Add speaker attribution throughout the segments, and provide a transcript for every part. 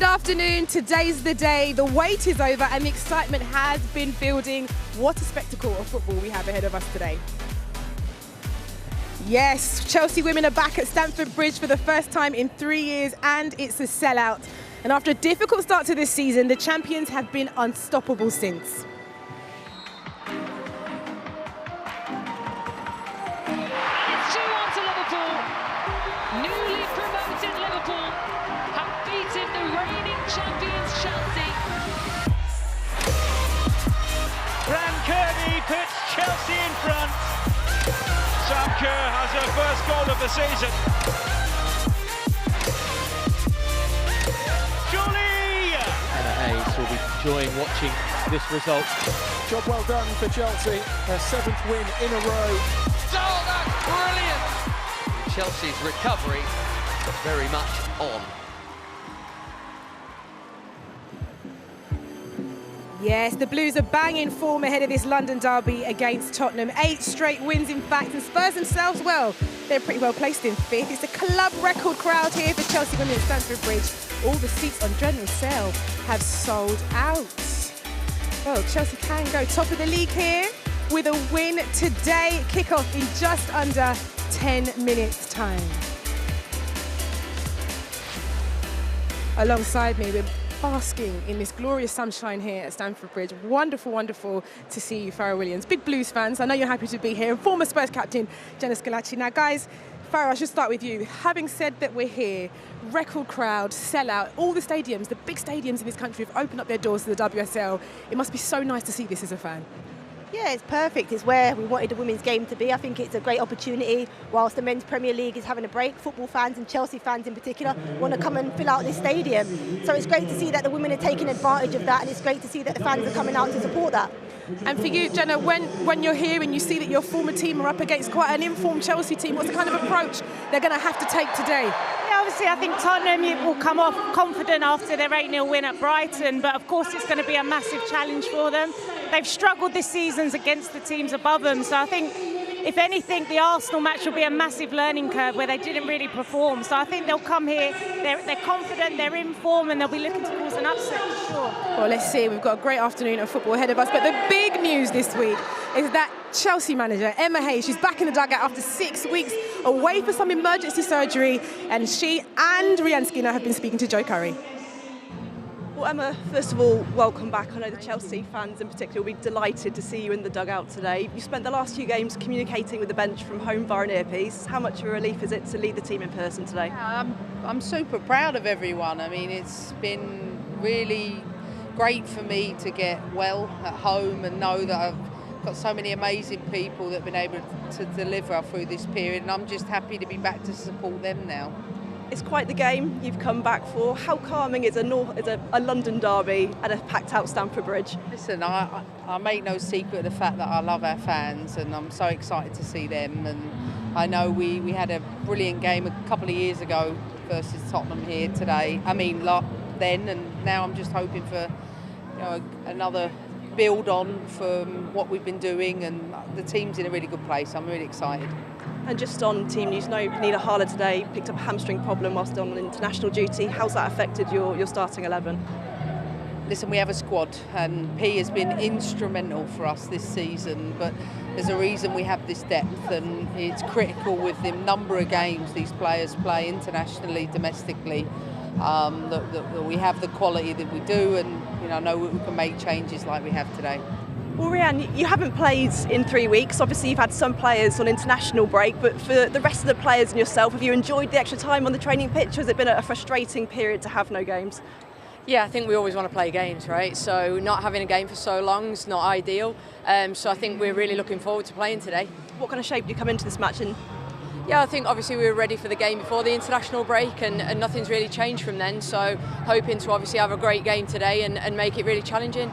Speaker 1: Good afternoon. Today's the day. The wait is over and the excitement has been building. What a spectacle of football we have ahead of us today. Yes, Chelsea women are back at Stamford Bridge for the first time in 3 years, and it's a sellout. And after a difficult start to this season, the champions have been unstoppable since.
Speaker 2: It's 2-1 to Liverpool. Newly promoted Liverpool have beaten the reigning champions Chelsea.
Speaker 3: Fran Kirby puts Chelsea in front. Sam Kerr has her first goal of the season. Julie!
Speaker 4: Emma Hayes will be enjoying watching this result.
Speaker 5: Job well done for Chelsea, their 7th win in a row.
Speaker 2: Oh, that's brilliant!
Speaker 6: Chelsea's recovery very much on.
Speaker 1: Yes, the Blues are banging form ahead of this London derby against Tottenham. 8 straight wins, in fact, and Spurs themselves, well, they're pretty well placed in 5th. It's a club record crowd here for Chelsea women at Stamford Bridge. All the seats on general sale have sold out. Well, Chelsea can go top of the league here with a win today. Kick-off in just under 10 minutes' time. Alongside me, we're basking in this glorious sunshine here at Stamford Bridge. Wonderful, wonderful to see you, Farrah Williams. Big Blues fans, I know you're happy to be here. And former Spurs captain, Jenna Schillaci. Now, guys, Farrah, I should start with you. Having said that we're here, record crowd, sellout, all the stadiums, the big stadiums in this country have opened up their doors to the WSL. It must be so nice to see this as a fan.
Speaker 7: Yeah, it's perfect. It's where we wanted the women's game to be. I think it's a great opportunity. Whilst the men's Premier League is having a break, football fans and Chelsea fans in particular want to come and fill out this stadium. So it's great to see that the women are taking advantage of that, and it's great to see that the fans are coming out to support that.
Speaker 1: And for you, Jenna, when you're here and you see that your former team are up against quite an informed Chelsea team, what's the kind of approach they're going to have to take today?
Speaker 8: Yeah, obviously I think Tottenham will come off confident after their 8-0 win at Brighton, but of course it's going to be a massive challenge for them. They've struggled this season against the teams above them, so I think if anything the Arsenal match will be a massive learning curve where they didn't really perform. So I think they'll come here, they're confident, they're in form, and they'll be looking to cause an upset for sure.
Speaker 1: Well, let's see, we've got a great afternoon of football ahead of us, but the big news this week is that Chelsea manager Emma Hayes, she's back in the dugout after 6 weeks away for some emergency surgery, and she and Rhian Skinner have been speaking to Joe Curry.
Speaker 9: Well, Emma, first of all, welcome back. I know the Chelsea fans in particular will be delighted to see you in the dugout today. You spent the last few games communicating with the bench from home via an earpiece. How much of a relief is it to lead the team in person today?
Speaker 10: I'm super proud of everyone. I mean, it's been really great for me to get well at home and know that I've got so many amazing people that have been able to deliver through this period, and I'm just happy to be back to support them now.
Speaker 9: It's quite the game you've come back for. How calming is a London derby at a packed-out Stamford Bridge?
Speaker 10: Listen, I make no secret of the fact that I love our fans, and I'm so excited to see them. And I know we had a brilliant game a couple of years ago versus Tottenham here today. I mean, then, and now I'm just hoping for another build on from what we've been doing, and the team's in a really good place. I'm really excited.
Speaker 9: And just on team news, Pernille Harder today picked up a hamstring problem whilst on international duty. How's that affected your starting 11?
Speaker 10: Listen, we have a squad, and P has been instrumental for us this season, but there's a reason we have this depth, and it's critical with the number of games these players play internationally, domestically, that we have the quality that we do, and I know we can make changes like we have today.
Speaker 9: Well, Rhian, you haven't played in 3 weeks. Obviously, you've had some players on international break, but for the rest of the players and yourself, have you enjoyed the extra time on the training pitch, or has it been a frustrating period to have no games?
Speaker 11: Yeah, I think we always want to play games, right? So not having a game for so long is not ideal. So I think we're really looking forward to playing today.
Speaker 9: What kind of shape do you come into this match in?
Speaker 11: Yeah, I think obviously we were ready for the game before the international break, and nothing's really changed from then. So hoping to obviously have a great game today and make it really challenging.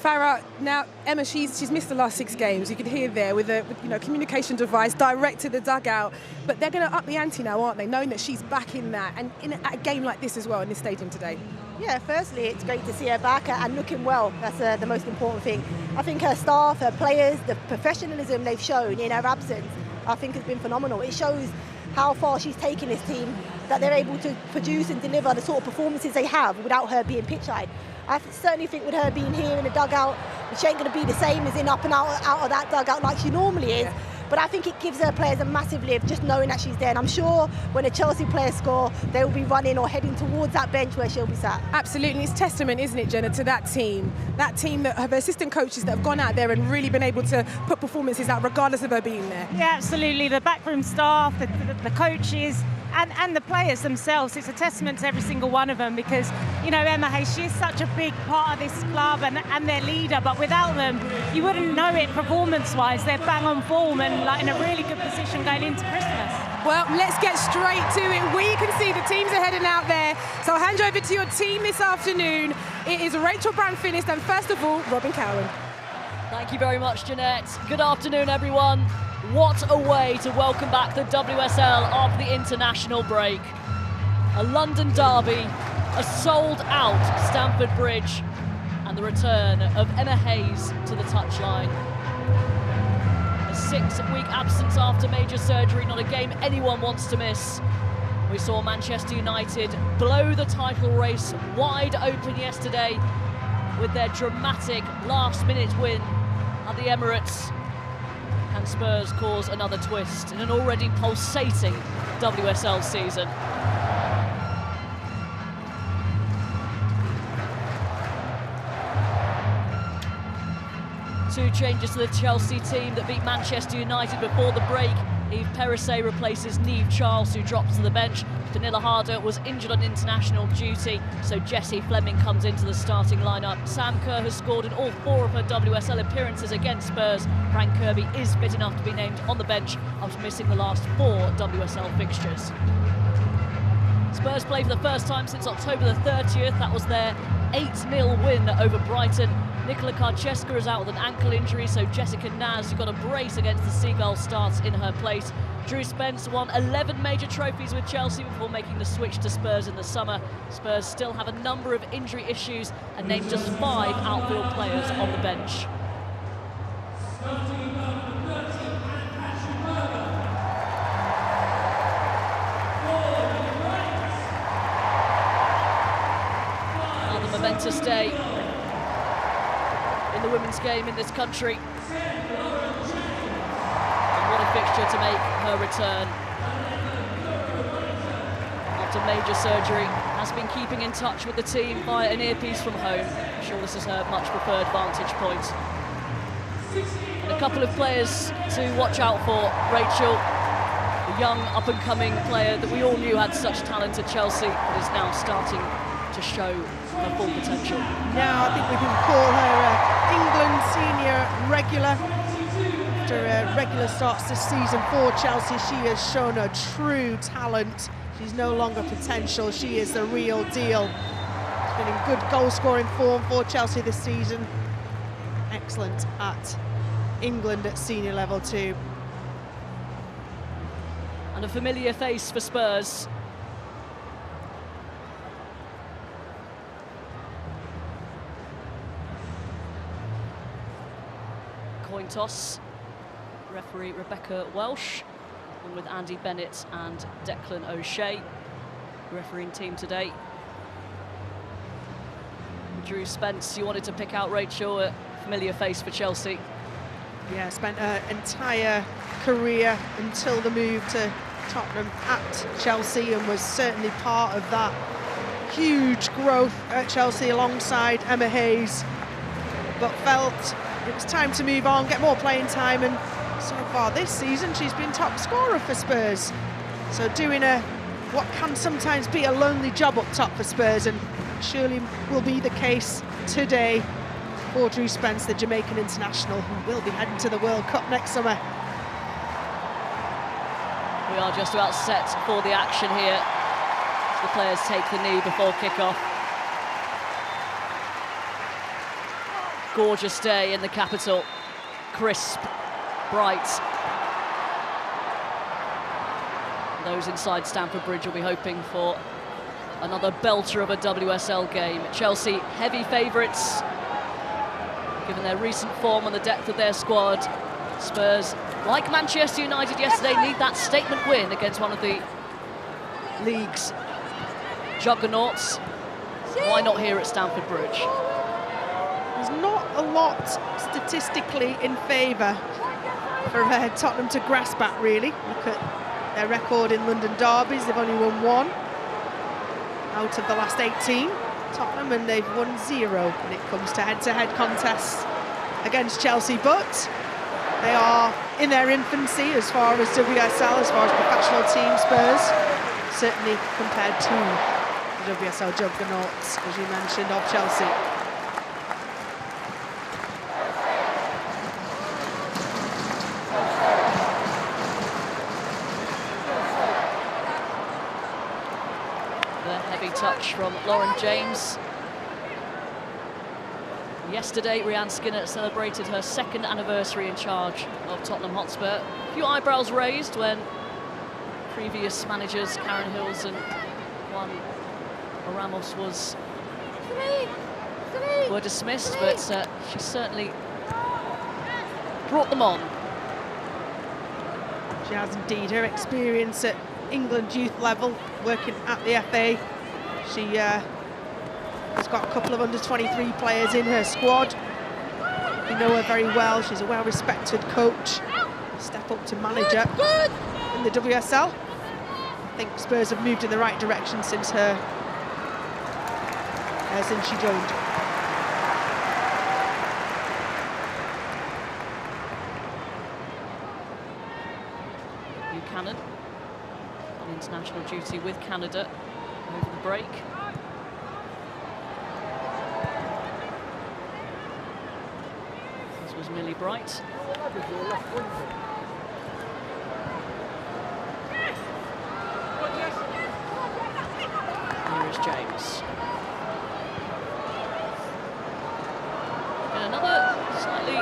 Speaker 1: Farrah, now Emma, she's missed the last 6 games. You could hear there with a communication device direct to the dugout. But they're going to up the ante now, aren't they? Knowing that she's back in that, and at a game like this as well in this stadium today.
Speaker 7: Yeah, firstly, it's great to see her back and looking well. That's the most important thing. I think her staff, her players, the professionalism they've shown in her absence, I think has been phenomenal. It shows how far she's taken this team that they're able to produce and deliver the sort of performances they have without her being pitch-eyed. I certainly think with her being here in the dugout, she ain't going to be the same as in up and out of that dugout like she normally is. Yeah. But I think it gives her players a massive lift just knowing that she's there. And I'm sure when the Chelsea players score, they will be running or heading towards that bench where she'll be sat.
Speaker 1: Absolutely. It's testament, isn't it, Jenna, to that team that have assistant coaches that have gone out there and really been able to put performances out regardless of her being there.
Speaker 8: Yeah, absolutely. The backroom staff, the coaches, and the players themselves. It's a testament to every single one of them because, you know, Emma Hayes, she is such a big part of this club and their leader, but without them, you wouldn't know it performance-wise. They're bang on form and like in a really good position going into Christmas.
Speaker 1: Well, let's get straight to it. We can see the teams are heading out there. So I'll hand you over to your team this afternoon. It is Rachel Brand-Finnest and first of all, Robin Cowan.
Speaker 12: Thank you very much, Jeanette. Good afternoon, everyone. What a way to welcome back the WSL after the international break. A London derby, a sold-out Stamford Bridge, and the return of Emma Hayes to the touchline. A 6-week absence after major surgery, not a game anyone wants to miss. We saw Manchester United blow the title race wide open yesterday with their dramatic last-minute win at the Emirates. Can Spurs cause another twist in an already pulsating WSL season? Two changes to the Chelsea team that beat Manchester United before the break. Eve Perisset replaces Niamh Charles, who drops to the bench. Pernilla Harder was injured on international duty, so Jessie Fleming comes into the starting lineup. Sam Kerr has scored in all 4 of her WSL appearances against Spurs. Fran Kirby is fit enough to be named on the bench after missing the last 4 WSL fixtures. Spurs play for the first time since October the 30th. That was their 8-0 win over Brighton. Nicola Karczewska is out with an ankle injury, so Jessica Naz, who got a brace against the Seagulls, starts in her place. Drew Spence won 11 major trophies with Chelsea before making the switch to Spurs in the summer. Spurs still have a number of injury issues and named just 5 outfield players on the bench. Another momentous day in the women's game in this country. And what a fixture to make her return. After major surgery, has been keeping in touch with the team via an earpiece from home. I'm sure this is her much preferred vantage point. And a couple of players to watch out for. Rachel, the young up-and-coming player that we all knew had such talent at Chelsea, but is now starting to show her full potential.
Speaker 13: Now I think we can call her England senior regular. After regular starts this season for Chelsea, she has shown a true talent. She's no longer potential, she is the real deal. She's been in good goal-scoring form for Chelsea this season. Excellent at England at senior level too.
Speaker 12: And a familiar face for Spurs. Coin toss. Referee Rebecca Welsh, along with Andy Bennett and Declan O'Shea, refereeing team today. Drew Spence, you wanted to pick out Rachel, a familiar face for Chelsea.
Speaker 13: Yeah, spent her entire career until the move to Tottenham at Chelsea and was certainly part of that huge growth at Chelsea alongside Emma Hayes, but felt it was time to move on, get more playing time, and so far this season she's been top scorer for Spurs. So doing what can sometimes be a lonely job up top for Spurs, and surely will be the case today for Drew Spence, the Jamaican international, who will be heading to the World Cup next summer.
Speaker 12: We are just about set for the action here. The players take the knee before kick-off. Gorgeous day in the capital. Crisp, bright. Those inside Stamford Bridge will be hoping for another belter of a WSL game. Chelsea, heavy favourites, given their recent form and the depth of their squad. Spurs, like Manchester United yesterday, need that statement win against one of the
Speaker 13: league's
Speaker 12: juggernauts. Why not here at Stamford Bridge?
Speaker 13: There's not a lot statistically in favour for Tottenham to grasp at, really. Look at their record in London derbies. They've only won 1 out of the last 18, Tottenham, and they've won 0 when it comes to head-to-head contests against Chelsea. But they are in their infancy as far as WSL, as far as professional team Spurs, certainly compared to the WSL juggernauts, as you mentioned, of Chelsea.
Speaker 12: Touch from Lauren James. Yesterday, Rhian Skinner celebrated her 2nd anniversary in charge of Tottenham Hotspur. A few eyebrows raised when previous managers, Karen Hills and Juan Ramos, were dismissed, but she certainly brought them on.
Speaker 13: She has indeed. Her experience at England youth level, working at the FA. She has got a couple of under-23 players in her squad. You know her very well. She's a well-respected coach. Step up to manager in the WSL. I think Spurs have moved in the right direction since she joined.
Speaker 12: Buchanan on international duty with Canada over the break. This was Millie Bright. Here is James. And another slightly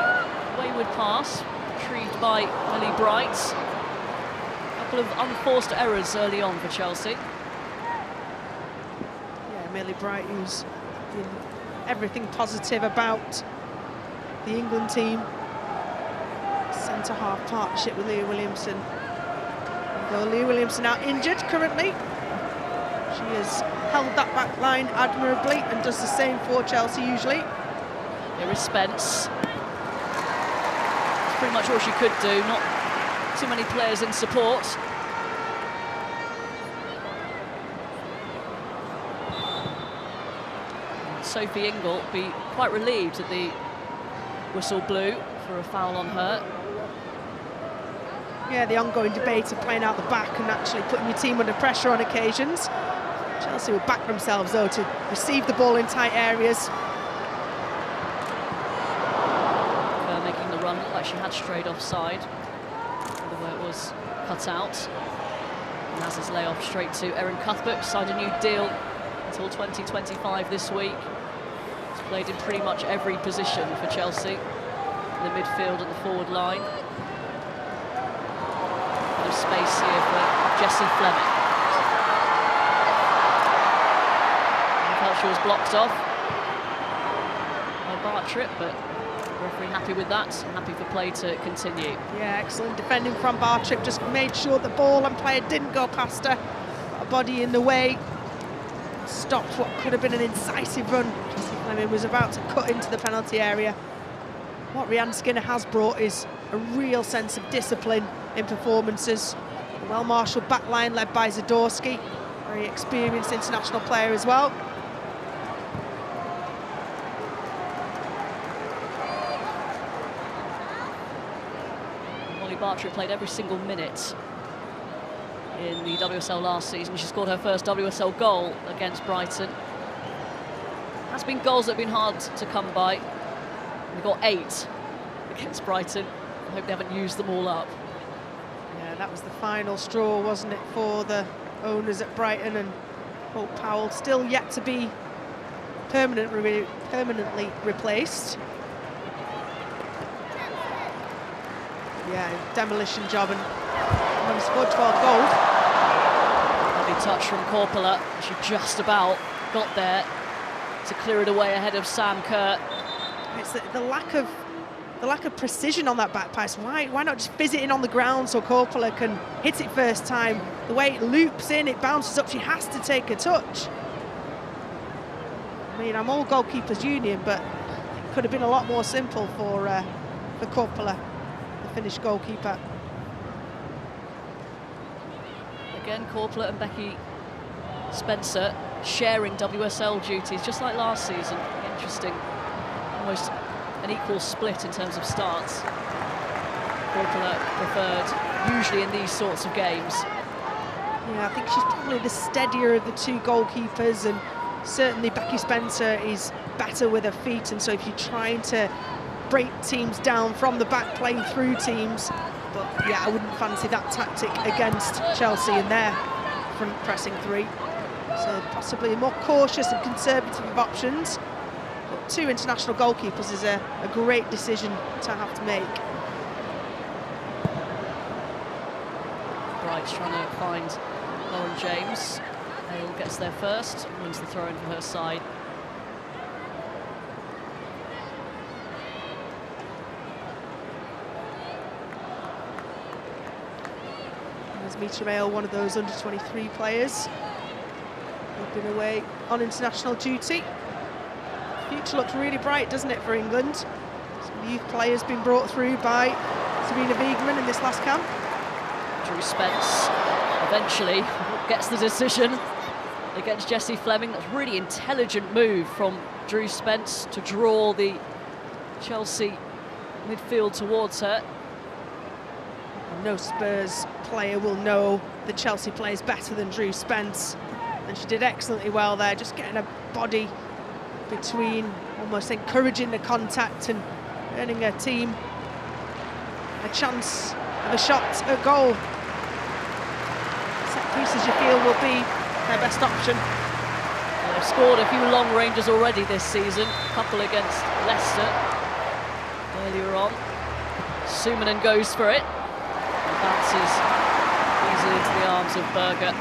Speaker 12: wayward pass, retrieved by Millie Bright. A couple of unforced errors early on for Chelsea.
Speaker 13: Millie Bright, who's been everything positive about the England team. Centre-half partnership with Leah Williamson. Although Leah Williamson out injured currently, she has held that back line admirably and does the same for Chelsea usually.
Speaker 12: Here is Spence. That's pretty much all she could do, not too many players in support. Sophie Ingle will be quite relieved that the whistle blew for a foul on her.
Speaker 13: Yeah, the ongoing debate of playing out the back and actually putting your team under pressure on occasions. Chelsea will back themselves, though, to receive the ball in tight areas.
Speaker 12: Making the run, looked like she had strayed offside, although it was cut out. Naz's layoff straight to Erin Cuthbert, signed a new deal until 2025 this week. He's played in pretty much every position for Chelsea, in the midfield and the forward line. Bit of space here for Jessie Fleming. I felt she was blocked off by Bartrip, but the referee happy with that, happy for play to continue.
Speaker 13: Yeah, excellent defending from Bartrip, just made sure the ball and player didn't go past her. A body in the way. Stopped what could have been an incisive run. Jessie Fleming was about to cut into the penalty area. What Rhian Skinner has brought is a real sense of discipline in performances. A well-marshalled back line led by Zadorsky, very experienced international player as well.
Speaker 12: Molly Bartrip played every single minute in the WSL last season. She scored her first WSL goal against Brighton. Has been goals that have been hard to come by. They got 8 against Brighton. I hope they haven't used them all up.
Speaker 13: Yeah, that was the final straw, wasn't it, for the owners at Brighton, and Hope Powell still yet to be permanently replaced. Yeah, demolition job, and scored 12 goals.
Speaker 12: Lovely touch from Korpela. She just about got there to clear it away ahead of Sam Kerr.
Speaker 13: It's the lack of the lack of precision on that back pass. Why not just fizz it in on the ground so Coppola can hit it first time? The way it loops in, it bounces up, she has to take a touch. I mean, I'm all goalkeepers union, but it could have been a lot more simple for Coppola, the Finnish goalkeeper.
Speaker 12: Again, Coppola and Becky Spencer sharing WSL duties, just like last season. Interesting, almost an equal split in terms of starts. Coppola preferred usually in these sorts of games.
Speaker 13: Yeah, I think she's probably the steadier of the two goalkeepers, and certainly Becky Spencer is better with her feet, and so if you're trying to break teams down from the back, playing through teams, but yeah, I wouldn't fancy that tactic against Chelsea in their front pressing three. So possibly more cautious and conservative of options. But two international goalkeepers is a great decision to have to make.
Speaker 12: Bright's trying to find Lauren James. Hale gets there first, wins the throw-in for her side.
Speaker 13: There's Mitra Hale, one of those under-23 players who've been away on international duty. Future looks really bright, doesn't it, for England? Some youth players been brought through by Serena Wiegman in this last camp.
Speaker 12: Drew Spence eventually gets the decision against Jessie Fleming. That's a really intelligent move from Drew Spence to draw the Chelsea midfield towards her.
Speaker 13: No Spurs player will know the Chelsea players better than Drew Spence, and she did excellently well there, just getting her body between, almost encouraging the contact and earning her team a chance of a shot at goal. Set pieces, you feel, will be their best option.
Speaker 12: Well, they've scored a few long ranges already this season, a couple against Leicester earlier on. Sumanen goes for it and bounces easily into the arms of Berger.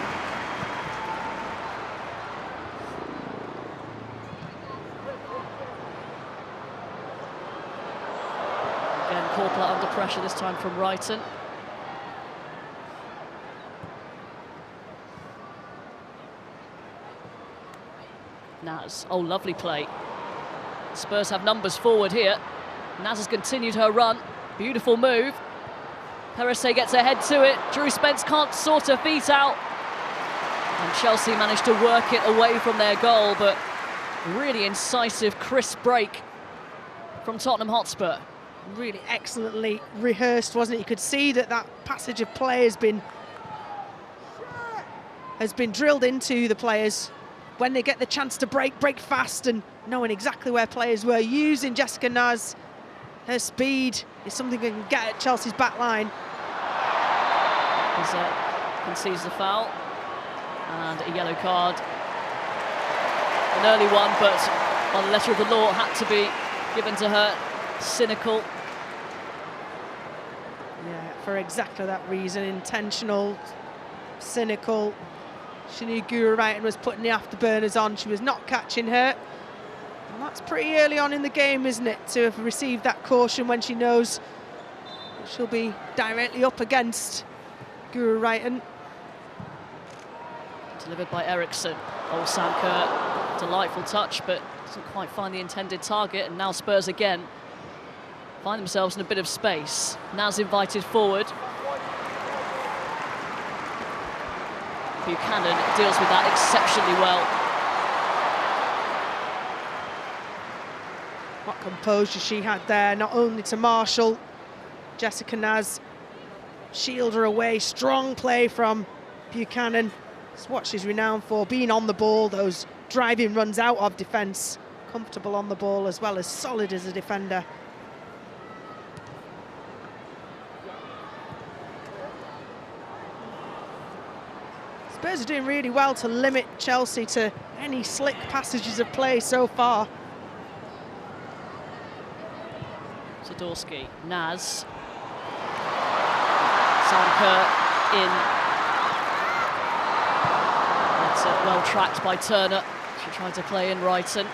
Speaker 12: Again, Coppola under pressure, this time from Wrighton. Naz, oh, lovely play. Spurs have numbers forward here. Naz has continued her run. Beautiful move. Perisset gets her head to it. Drew Spence can't sort her feet out. And Chelsea managed to work it away from their goal, but really incisive, crisp break from Tottenham Hotspur.
Speaker 13: Really excellently rehearsed, wasn't it? You could see that that passage of play has been drilled into the players. When they get the chance to break fast, and knowing exactly where players were. Using Jessica Naz, her speed is something that can get at Chelsea's back line.
Speaker 12: Concedes the foul and a yellow card. An early one, but by the letter of the law had to be given to her. Cynical.
Speaker 13: Yeah, for exactly that reason. Intentional, cynical. She knew Guru Wrighton was putting the afterburners on. She was not catching her. And that's pretty early on in the game, isn't it, to have received that caution when she knows that she'll be directly up against Guru Wrighton.
Speaker 12: Delivered by Eriksson. Oh, Sam Kerr, delightful touch, but doesn't quite find the intended target. And now Spurs again find themselves in a bit of space. Naz invited forward. Buchanan deals with that exceptionally well.
Speaker 13: What composure she had there, not only to marshal Jessica Naz, shield her away. Strong play from Buchanan. It's what she's renowned for, being on the ball, those driving runs out of defence. Comfortable on the ball as well as solid as a defender. Spurs are doing really well to limit Chelsea to any slick passages of play so far.
Speaker 12: Zadorsky, Naz. Sanker in. That's well tracked by Turner. She tried to play in Wrighton.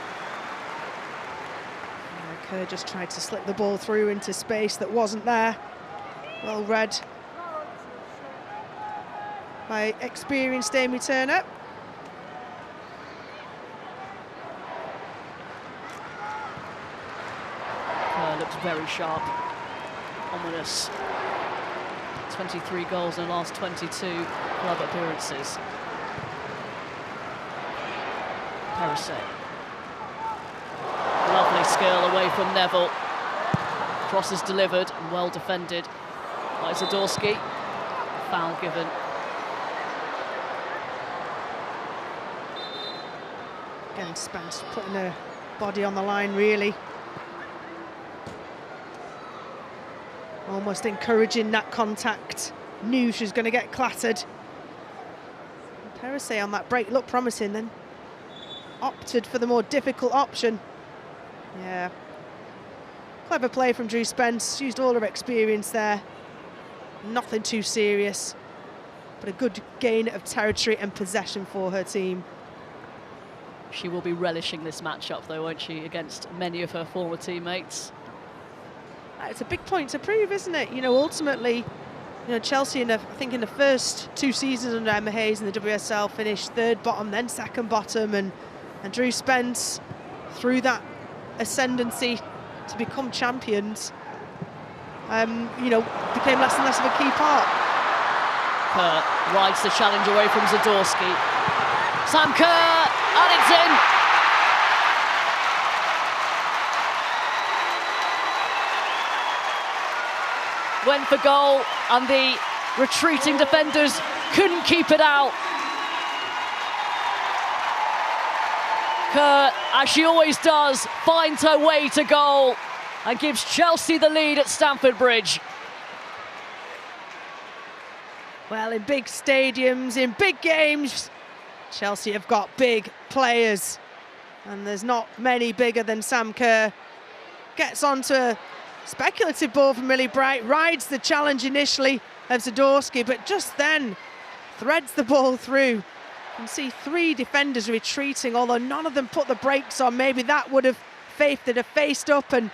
Speaker 13: Kerr just tried to slip the ball through into space that wasn't there. Well read by experienced Amy Turner.
Speaker 12: Kerr looks very sharp, ominous. 23 goals in the last 22 club appearances. Perisset. Lovely skill away from Neville. Cross is delivered and well defended by Zadorsky. Foul given.
Speaker 13: Again, Spence putting her body on the line, really. Almost encouraging that contact. Knew she was going to get clattered. Perisset on that break looked promising, then opted for the more difficult option. Yeah. Clever play from Drew Spence. Used all her experience there. Nothing too serious, but a good gain of territory and possession for her team.
Speaker 12: She will be relishing this matchup, though, won't she, against many of her former teammates?
Speaker 13: It's a big point to prove, isn't it? You know, ultimately, you know, Chelsea, I think in the first 2 seasons under Emma Hayes in the WSL, finished 3rd bottom, then 2nd bottom, and Drew Spence, through that ascendancy to become champions, you know, became less and less of a key part.
Speaker 12: Kerr rides the challenge away from Zadorsky. Sam Kerr, and it's in. Went for goal, and the retreating defenders couldn't keep it out. Kerr, as she always does, finds her way to goal and gives Chelsea the lead at Stamford Bridge.
Speaker 13: Well, in big stadiums, in big games, Chelsea have got big players, and there's not many bigger than Sam Kerr. Gets onto a speculative ball from Millie Bright, rides the challenge initially of Zadorsky, but just then threads the ball through. You can see 3 defenders retreating, although none of them put the brakes on. Maybe that would have, Faith that have faced up and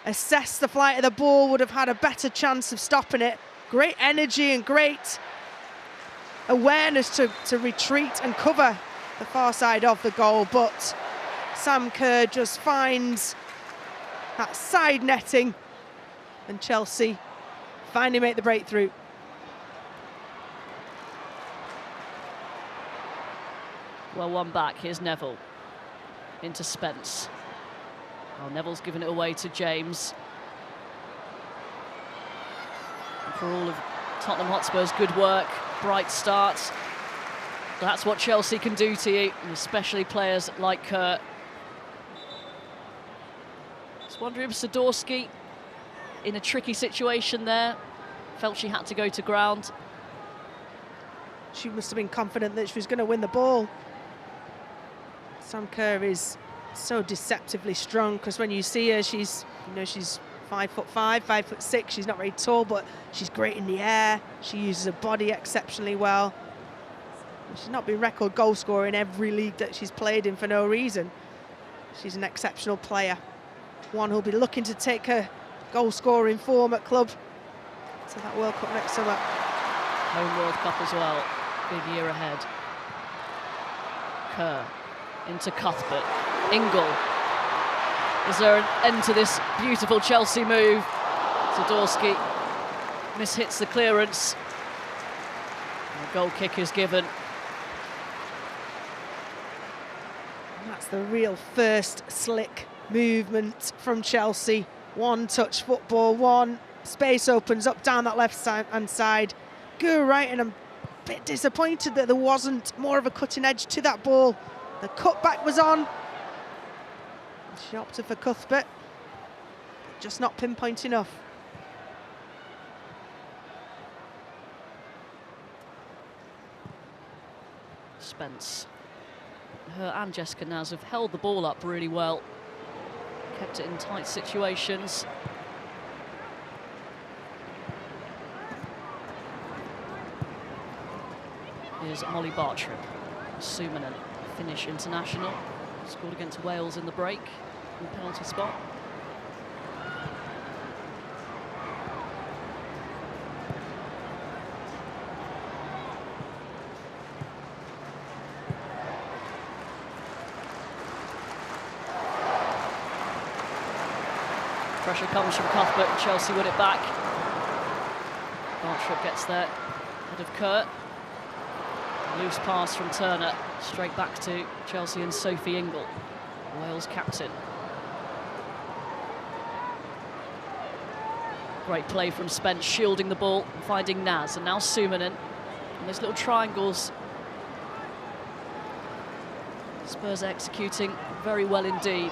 Speaker 13: assessed the flight of the ball, would have had a better chance of stopping it. Great energy and great awareness to retreat and cover the far side of the goal, but Sam Kerr just finds that side netting, and Chelsea finally make the breakthrough.
Speaker 12: Well, one back. Here's Neville into Spence. Oh, Neville's given it away to James. And for all of Tottenham Hotspur's good work, bright start, that's what Chelsea can do to you, and especially players like Kerr. Just wondering if Zadorsky, in a tricky situation there, felt she had to go to ground.
Speaker 13: She must have been confident that she was going to win the ball. Sam Kerr is so deceptively strong, because when you see her, she's 5'5", 5'6". She's not very tall, but she's great in the air. She uses her body exceptionally well. She's not been record goal scorer in every league that she's played in for no reason. She's an exceptional player. One who'll be looking to take her goal scoring form at club to that World Cup next summer.
Speaker 12: Home World Cup as well. Big year ahead. Kerr into Cuthbert. Ingle. Is there an end to this beautiful Chelsea move? Zadorsky mishits the clearance. And a goal kick is given.
Speaker 13: And that's the real first slick movement from Chelsea. One touch football, one space opens up down that left hand side. Go right, and I'm a bit disappointed that there wasn't more of a cutting edge to that ball. The cutback was on. She opted for Cuthbert, but just not pinpoint enough.
Speaker 12: Spence. Her and Jessica Naz have held the ball up really well. Kept it in tight situations. Here's Molly Bartram. Sumanen, Finnish international. Scored against Wales in the break. from the penalty spot. Pressure comes from Cuthbert and Chelsea win it back. Bartrup gets there ahead of Kurt. Loose pass from Turner, straight back to Chelsea and Sophie Ingle, Wales captain. Great play from Spence, shielding the ball, finding Naz, and now Sumanen. And those little triangles, Spurs executing very well indeed.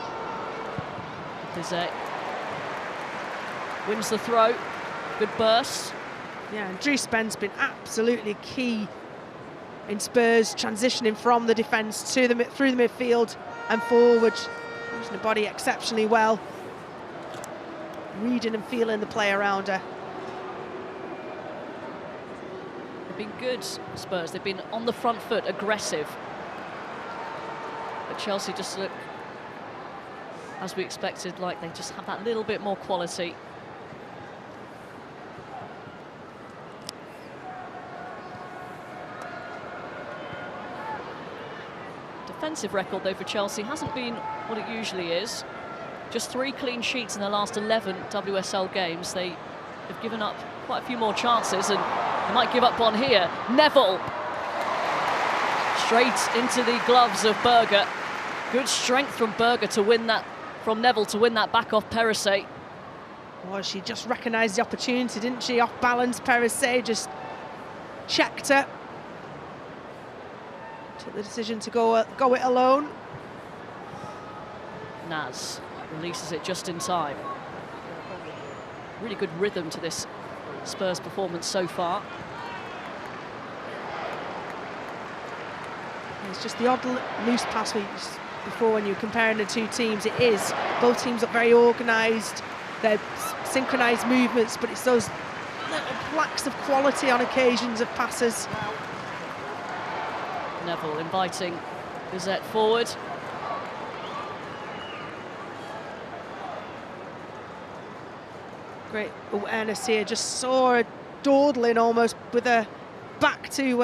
Speaker 12: Bizet wins the throw, good burst.
Speaker 13: Yeah, and Drew Spence been absolutely key in Spurs transitioning from the defence to the through the midfield and forward, using the body exceptionally well, reading and feeling the play around her.
Speaker 12: They've been good, Spurs. They've been on the front foot, aggressive. But Chelsea just look, as we expected, like they just have that little bit more quality. Defensive record, though, for Chelsea hasn't been what it usually is. Just 3 clean sheets in the last 11 WSL games. They have given up quite a few more chances, and they might give up one here. Neville, straight into the gloves of Berger. Good strength from Berger to win that, from Neville to win that back off Perisset.
Speaker 13: Well, she just recognised the opportunity, didn't she? Off balance, Perisset just checked her. Took the decision to go it alone.
Speaker 12: Naz releases it just in time. Really good rhythm to this Spurs performance so far.
Speaker 13: It's just the odd loose pass before when you're comparing the two teams. It is. Both teams look very organised. They're synchronised movements, but it's those little lacks of quality on occasions of passes.
Speaker 12: Neville inviting Bizet forward.
Speaker 13: Great awareness here. Just saw her dawdling almost with her back to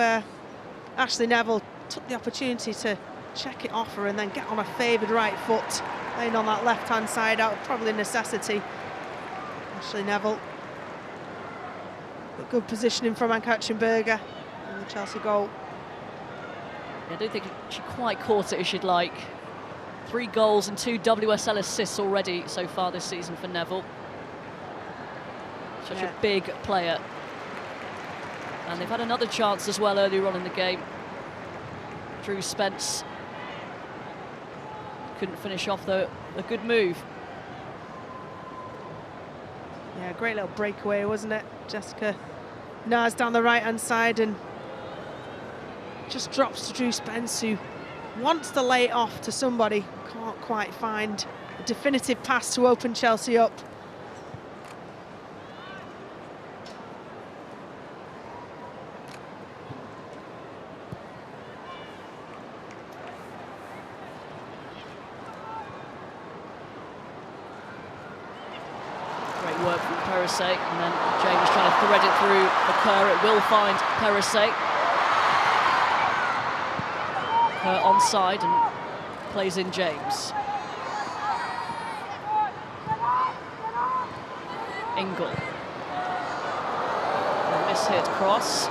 Speaker 13: Ashley Neville. Took the opportunity to check it off her and then get on her favoured right foot, laying on that left-hand side out of probably necessity. Ashley Neville. But good positioning from Berger in the Chelsea goal.
Speaker 12: I don't think she quite caught it as she'd like. 3 goals and 2 WSL assists already so far this season for Neville. Such a big player. And they've had another chance as well earlier on in the game. Drew Spence couldn't finish off, though. A good move.
Speaker 13: Yeah, great little breakaway, wasn't it? Jessica Naz down the right-hand side and just drops to Drew Spence, who wants to lay it off to somebody. Can't quite find a definitive pass to open Chelsea up.
Speaker 12: Great work from Perisset, and then James trying to thread it through the Kerr. It will find Perisset. Her onside and plays in James. Ingle. A miss-hit cross.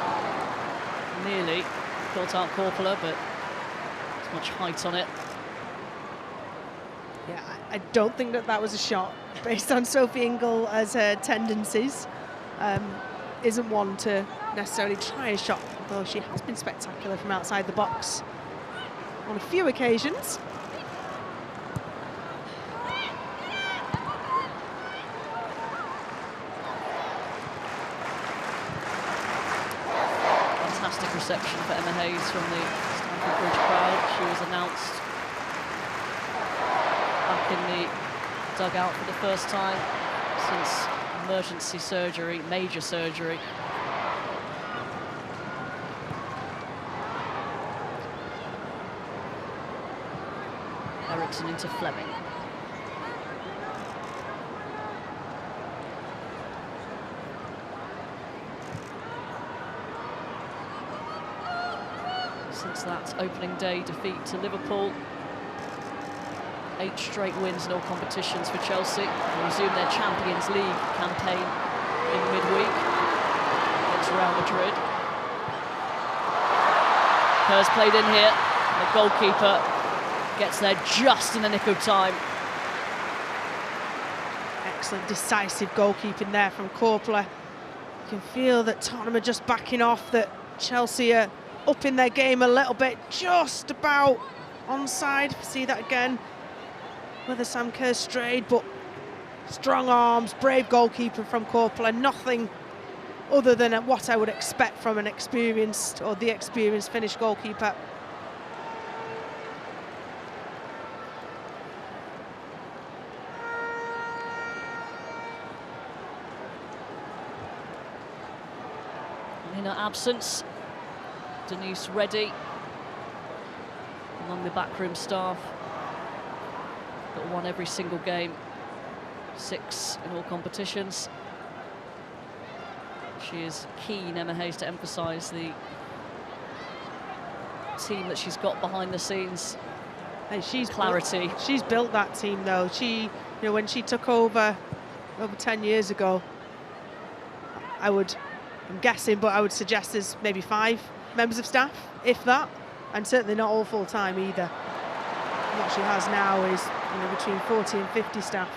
Speaker 12: Nearly caught out Corpola, but there's much height on it.
Speaker 13: Yeah, I don't think that was a shot based on Sophie Ingle as her tendencies. Isn't one to necessarily try a shot, although she has been spectacular from outside the box on a few occasions.
Speaker 12: Fantastic reception for Emma Hayes from the Stamford Bridge crowd. She was announced back in the dugout for the first time since emergency surgery, major surgery. Eriksson into Fleming. since that opening day defeat to Liverpool. 8 straight wins in all competitions for Chelsea. They resume their Champions League campaign in midweek against Real Madrid. Kerr's played in here. The goalkeeper gets there just in the nick of time.
Speaker 13: Excellent decisive goalkeeping there from Corpler. You can feel that Tottenham are just backing off, that Chelsea are upping their game a little bit, just about onside. See that again, whether Sam Kerr strayed, but strong arms, brave goalkeeper from Corpler. Nothing other than what I would expect from an experienced, or the experienced Finnish goalkeeper.
Speaker 12: In her absence, Denise Reddy among the backroom staff, but won every single game, 6 in all competitions. She is keen, Emma Hayes, to emphasise the team that she's got behind the scenes.
Speaker 13: And she's
Speaker 12: clarity.
Speaker 13: She's built that team, though. When she took over 10 years ago, I'm guessing, but I would suggest there's maybe 5 members of staff, if that, and certainly not all full-time either. What she has now is between 40 and 50 staff,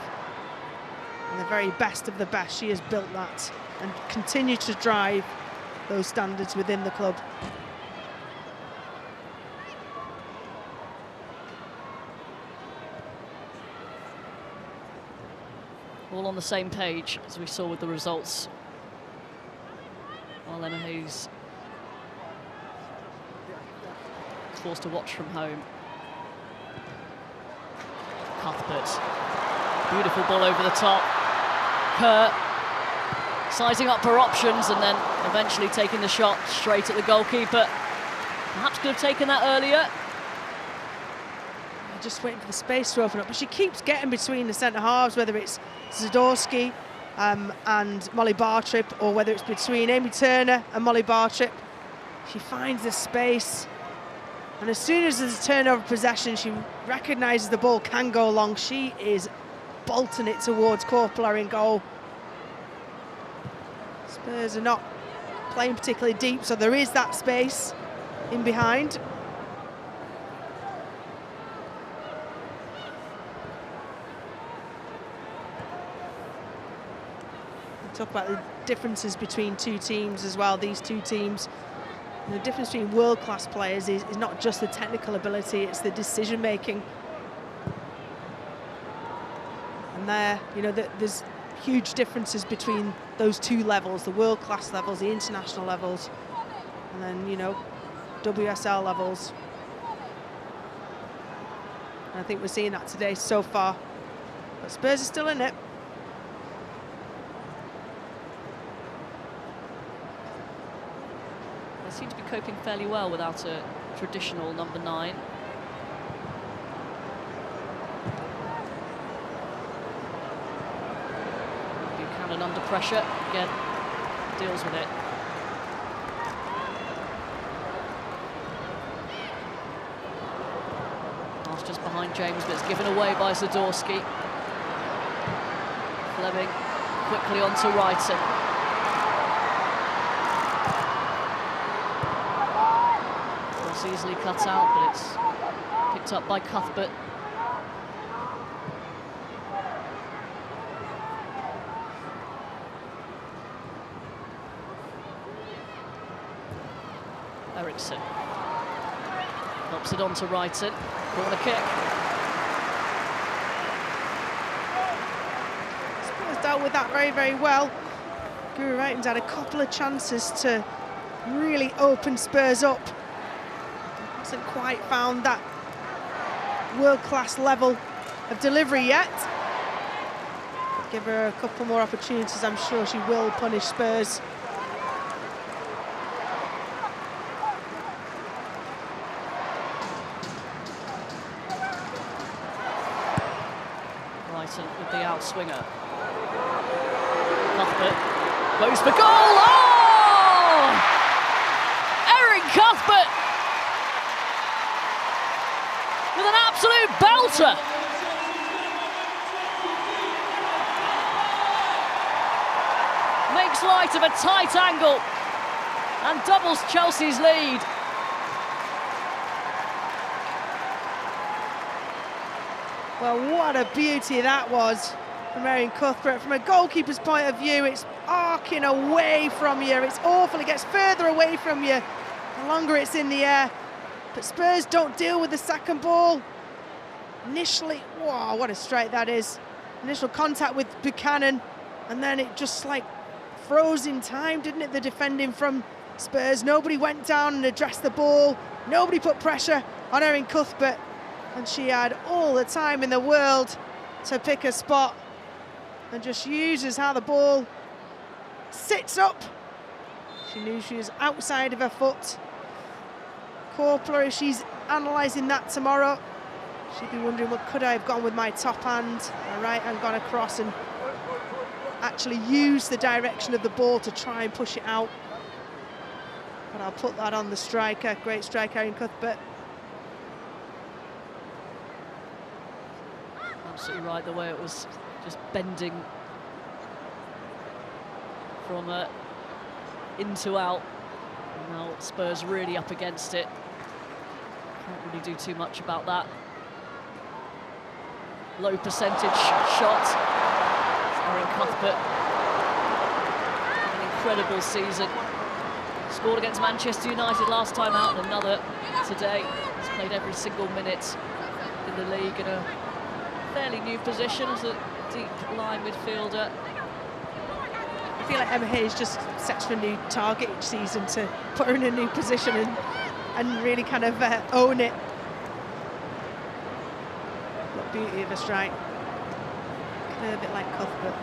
Speaker 13: and the very best of the best. She has built that and continue to drive those standards within the club.
Speaker 12: All on the same page, as we saw with the results. While Emma Hayes forced to watch from home. Cuthbert, beautiful ball over the top. Kerr sizing up her options and then eventually taking the shot straight at the goalkeeper. Perhaps could have taken that earlier.
Speaker 13: Just waiting for the space to open up, but she keeps getting between the centre halves, whether it's Zadorsky and Molly Bartrip, or whether it's between Amy Turner and Molly Bartrip. She finds the space, and as soon as there's a turnover possession, she recognises the ball can go long. She is bolting it towards Corpler in goal. Spurs are not playing particularly deep, so there is that space in behind. Talk about the differences between 2 teams as well. These 2 teams, the difference between world-class players is not just the technical ability, it's the decision making. And there's huge differences between those 2 levels, the world-class levels, the international levels, and then WSL levels. And I think we're seeing that today so far, but Spurs are still in it.
Speaker 12: They seem to be coping fairly well without a traditional number 9. Buchanan under pressure, again, deals with it. Pass just behind James, but it's given away by Zadorsky. Fleming quickly onto Wrighton. Easily cut out, but it's picked up by Cuthbert. Eriksson helps it on to Wrighton. Corner kick.
Speaker 13: Spurs dealt with that very, very well. Guru Wrighton's had a couple of chances to really open Spurs up. Hasn't quite found that world-class level of delivery yet. But give her a couple more opportunities, I'm sure she will punish Spurs.
Speaker 12: Wrighton with the outswinger. Cuthbert goes for goal! Oh! Erin Cuthbert absolute belter. Makes light of a tight angle and doubles Chelsea's lead.
Speaker 13: Well, what a beauty that was from Erin Cuthbert. From a goalkeeper's point of view, it's arcing away from you. It's awful. It gets further away from you the longer it's in the air. But Spurs don't deal with the second ball. Initially, wow, what a strike that is. Initial contact with Buchanan, and then it just like froze in time, didn't it? The defending from Spurs. Nobody went down and addressed the ball. Nobody put pressure on Erin Cuthbert. And she had all the time in the world to pick a spot and just uses how the ball sits up. She knew she was outside of her foot. Corpler, if she's analysing that tomorrow, she'd be wondering, what could I have gone with my top hand? My right hand gone across and actually use the direction of the ball to try and push it out. But I'll put that on the striker. Great striker, Erin Cuthbert.
Speaker 12: Absolutely right, the way it was just bending from into out. And now Spurs really up against it. Can't really do too much about that. Low percentage shot. Erin Cuthbert, an incredible season. Scored against Manchester United last time out, and another today. He's played every single minute in the league in a fairly new position as a deep line midfielder.
Speaker 13: I feel like Emma Hayes just sets for a new target each season to put her in a new position and really kind of own it. What beauty of a strike. Curve it like Cuthbert.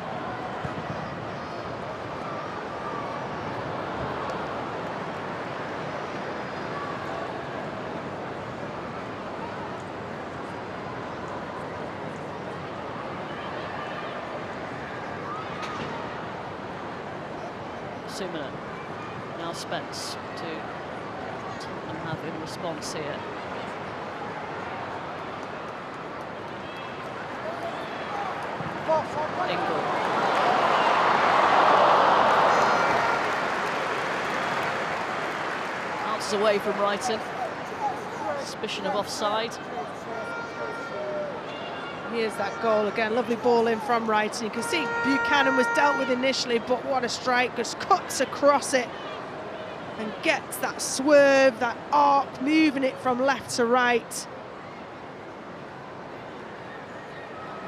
Speaker 12: Sumner, now Spence to Tottenham have in response here. Ingle. Bounces away from Wrighton. Suspicion of offside.
Speaker 13: Here's that goal again, lovely ball in from Wrighton. You can see Buchanan was dealt with initially, but what a strike, just cuts across it and gets that swerve, that arc, moving it from left to right.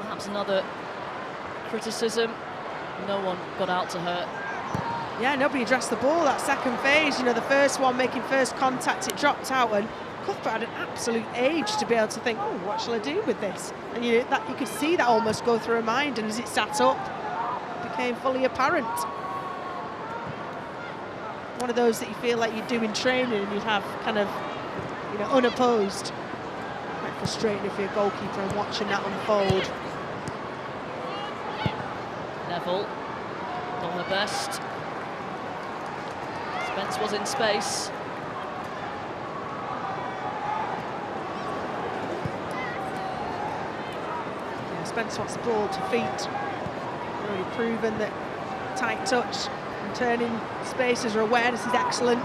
Speaker 12: Perhaps another criticism, no one got out to her.
Speaker 13: Yeah, nobody addressed the ball that second phase. You know, the first one making first contact, it dropped out, and Cuthbert had an absolute age to be able to think, oh, what shall I do with this? And you could see that almost go through her mind, and as it sat up, it became fully apparent. One of those that you feel like you do in training and you'd have kind of, you know, unopposed. Quite frustrating if you're a goalkeeper and watching that unfold.
Speaker 12: Neville, not her best. Spence was in space.
Speaker 13: Yeah, Spence wants the ball to feet. Really proven that tight touch and turning spaces, her awareness is excellent.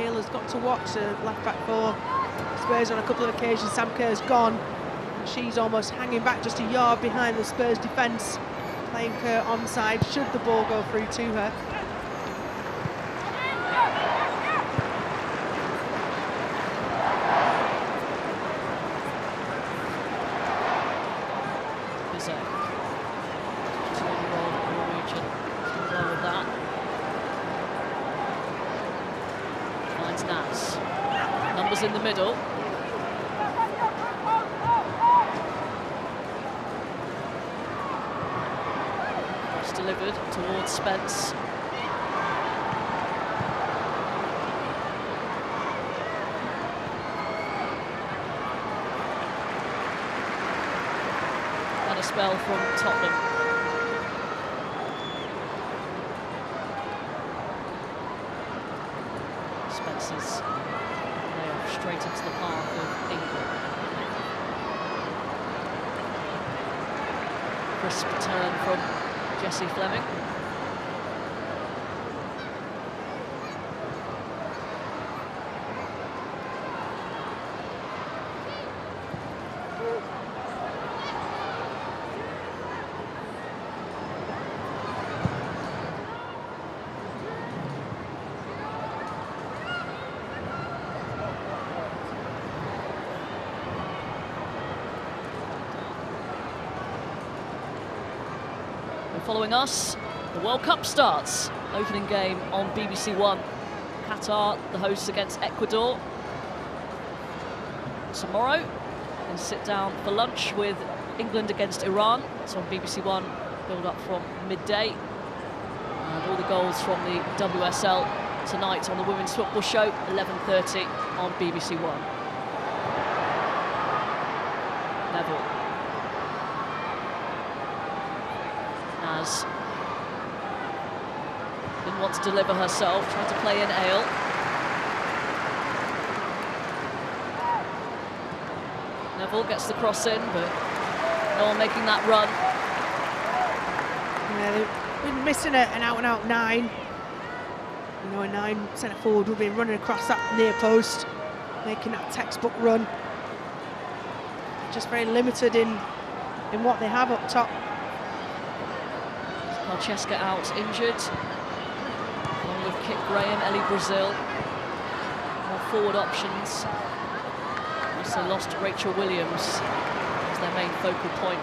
Speaker 13: Has got to watch the left back four. Spurs on a couple of occasions. Sam Kerr's gone, and she's almost hanging back just a yard behind the Spurs defence, playing Kerr onside should the ball go through to her.
Speaker 12: Numbers in the middle. Cross delivered towards Spence. spell from Tottenham. Spencer's layoff straight into the path of England. Crisp turn from Jessie Fleming. Following us, the World Cup starts. Opening game on BBC One. Qatar, the hosts against Ecuador. Tomorrow, and sit down for lunch with England against Iran. It's on BBC One, build up from midday. And all the goals from the WSL tonight on the Women's Football Show, 11:30 on BBC One. Neville. Didn't want to deliver herself, tried to play in Ale. Neville gets the cross in, but no one making that run.
Speaker 13: Yeah, they've been missing an out-and-out 9. You know, a 9 centre forward would be running across that near post, making that textbook run. Just very limited in what they have up top.
Speaker 12: Francesca out injured, along with Kit Graham, Ellie Brazil. More forward options. Also lost Rachel Williams as their main focal point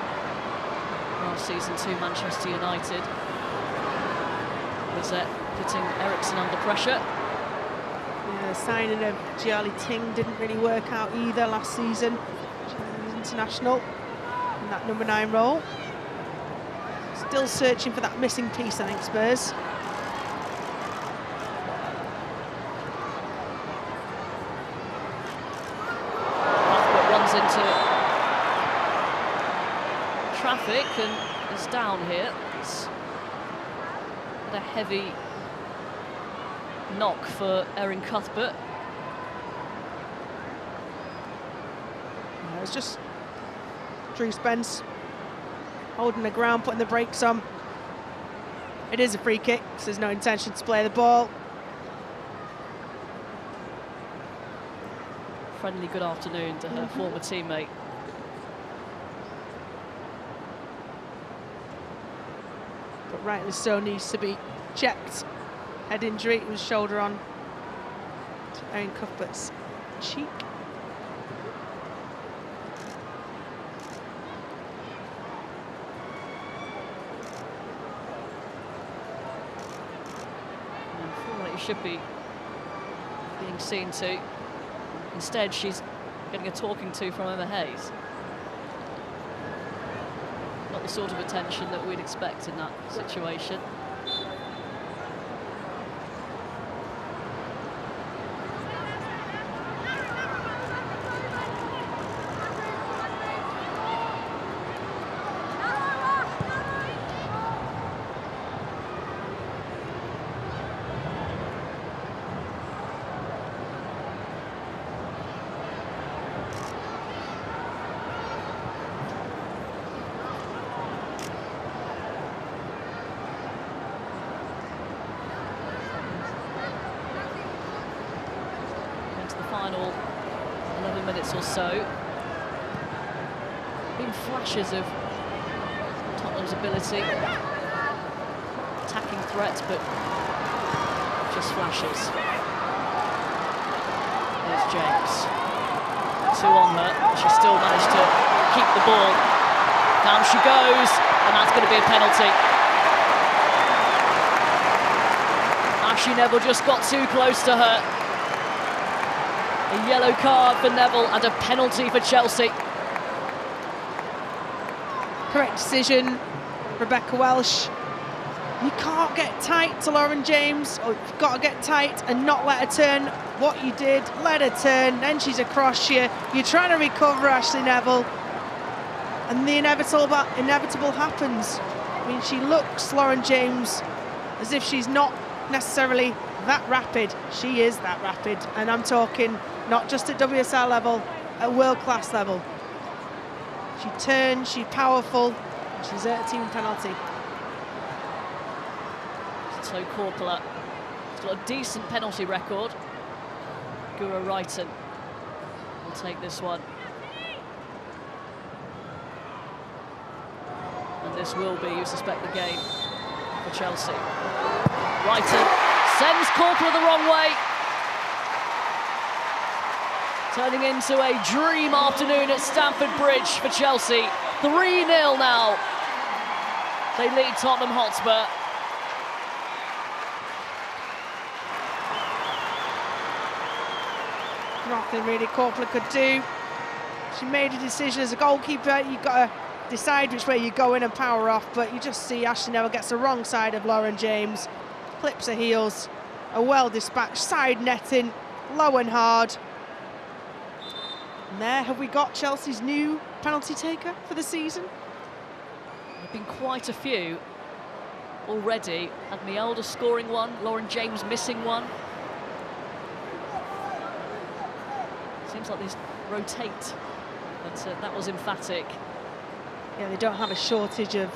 Speaker 12: last season to Manchester United. Lizette putting Eriksson under pressure.
Speaker 13: Yeah, the signing of Jiali Ting didn't really work out either last season. She was international in that number 9 role. Still searching for that missing piece, I think, Spurs.
Speaker 12: Cuthbert runs into traffic and is down here. It's a heavy knock for Erin Cuthbert.
Speaker 13: Yeah, it's just Drew Spence holding the ground, putting the brakes on. It is a free kick, so there's no intention to play the ball.
Speaker 12: Friendly good afternoon to her former teammate.
Speaker 13: But rightly so, needs to be checked. Head injury, it was shoulder on to Erin Cuthbert's cheek.
Speaker 12: Should be being seen to. Instead, she's getting a talking to from Emma Hayes. Not the sort of attention that we'd expect in that situation. Final 11 minutes or so. Been flashes of Tottenham's ability, attacking threat, but just flashes. There's James. 2 on her. She still managed to keep the ball. Down she goes, and that's going to be a penalty. Ashley Neville just got too close to her. A yellow card for Neville and a penalty for Chelsea.
Speaker 13: Correct decision, Rebecca Welsh. You can't get tight to Lauren James, or you've got to get tight and not let her turn. What you did, let her turn, then she's across you. You're trying to recover Ashley Neville. and the inevitable happens. I mean, she looks, Lauren James, as if she's not necessarily that rapid. She is that rapid, and I'm talking not just at WSL level, at world-class level. She turns, she's powerful, and she's at a team penalty.
Speaker 12: So Corpula has got a decent penalty record. Gura Wrighton will take this one. And this will be, you suspect, the game for Chelsea. Wrighton sends Corpula the wrong way. Turning into a dream afternoon at Stamford Bridge for Chelsea. 3-0 now. They lead Tottenham Hotspur.
Speaker 13: Nothing really Corpula could do. She made a decision as a goalkeeper. You've got to decide which way you go in and power off, but you just see Ashley Neville gets the wrong side of Lauren James, clips her heels, a well-dispatched side netting, low and hard. And there have we got Chelsea's new penalty taker for the season.
Speaker 12: There have been quite a few already. Admielda scoring one, Lauren James missing one. Seems like these rotate, but that was emphatic.
Speaker 13: Yeah, they don't have a shortage of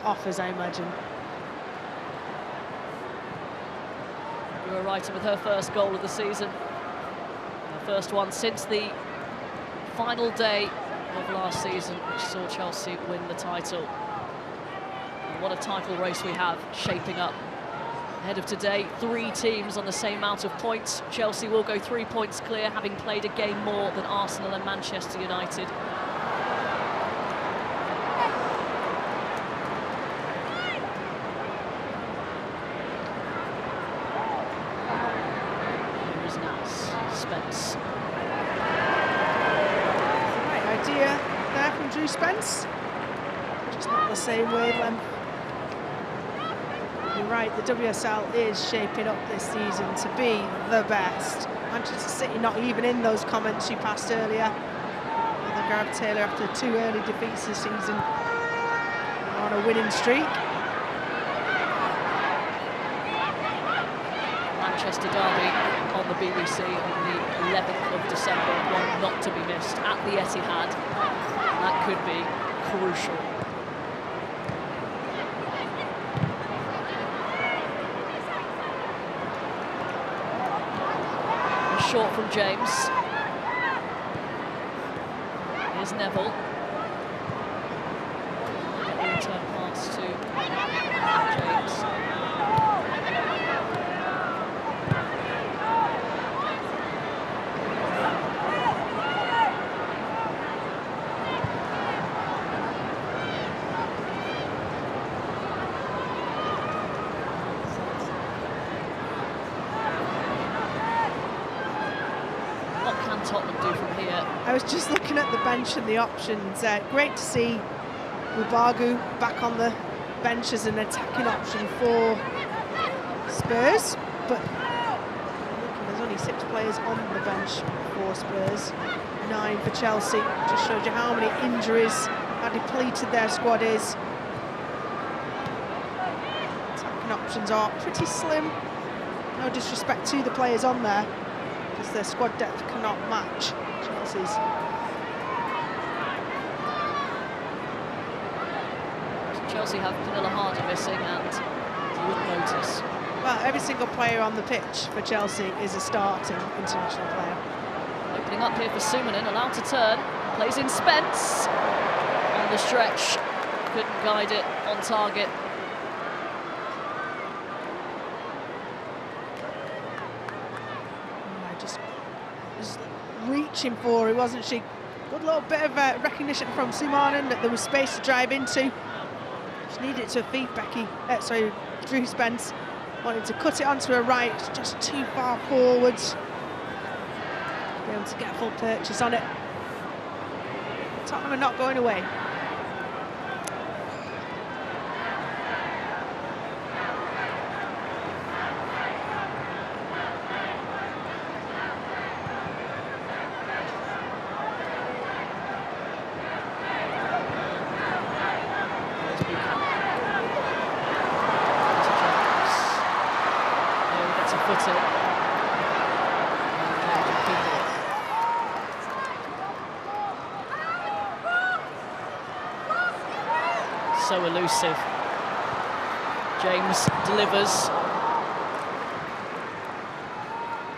Speaker 13: offers, I imagine.
Speaker 12: Gura Wrighton with her first goal of the season. Her first one since the final day of last season, which saw Chelsea win the title. And what a title race we have shaping up. Ahead of today, 3 teams on the same amount of points. Chelsea will go 3 points clear, having played a game more than Arsenal and Manchester United. Here is now Spence.
Speaker 13: Right idea there from Drew Spence. Just not the same wavelength. You're right, the WSL is shaping up this season to be the best. Manchester City not even in those comments she passed earlier. Another Gareth Taylor after 2 early defeats this season. On a winning streak.
Speaker 12: Manchester derby on the BBC on the 11th of December, one not to be missed at the Etihad. That could be crucial. Short from James. Here's Neville. Return pass to James. Tottenham do from here?
Speaker 13: I was just looking at the bench and the options. Great to see Ubagu back on the bench as an attacking option for Spurs, but there's only 6 players on the bench for Spurs, 9 for Chelsea. Just shows you how many injuries, how depleted their squad is. Attacking options are pretty slim. No disrespect to the players on there, because their squad depth cannot match Chelsea's.
Speaker 12: Chelsea have Pernilla Harder missing, and you wouldn't notice.
Speaker 13: Well, every single player on the pitch for Chelsea is a starting international player.
Speaker 12: Opening up here for Sumanen, allowed to turn, plays in Spence. On the stretch, couldn't guide it on target.
Speaker 13: Reaching for it, wasn't she? Good little bit of recognition from Sumanen that there was space to drive into. She needed it to her feet, Drew Spence. Wanted to cut it onto her right, just too far forwards. Be able to get full purchase on it. Tottenham are not going away.
Speaker 12: footed. So elusive. James delivers.